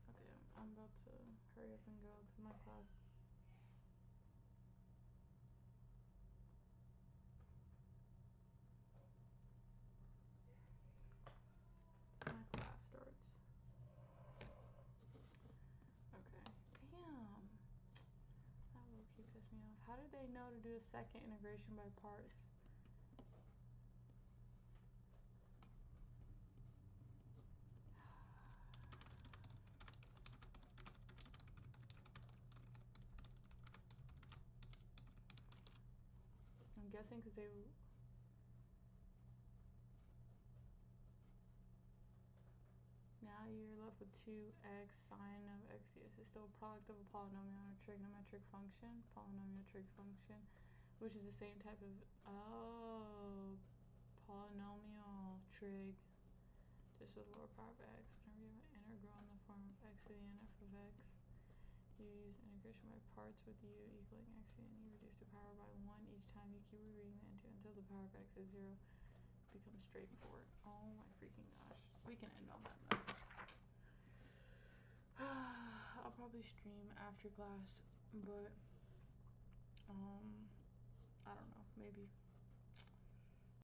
[SPEAKER 5] Okay, I'm about to hurry up and go because my class. Starts. Okay. Damn. That low-key pissed me off. How did they know to do a second integration by parts? I'm guessing because they. Now you're left with 2x sine of x ds. It's still a product of a polynomial and a trigonometric function. Polynomial trig function, which is the same type of, oh, polynomial. trig just with lower power of x. Whenever you have an integral in the form of x to the n f of x, you use integration by parts with u equaling x to the n. You reduce the power by 1 each time you keep reading the into until the power of x is 0. Becomes straightforward. Oh my freaking gosh. We can end on that note. I'll probably stream after class, but I don't know, maybe.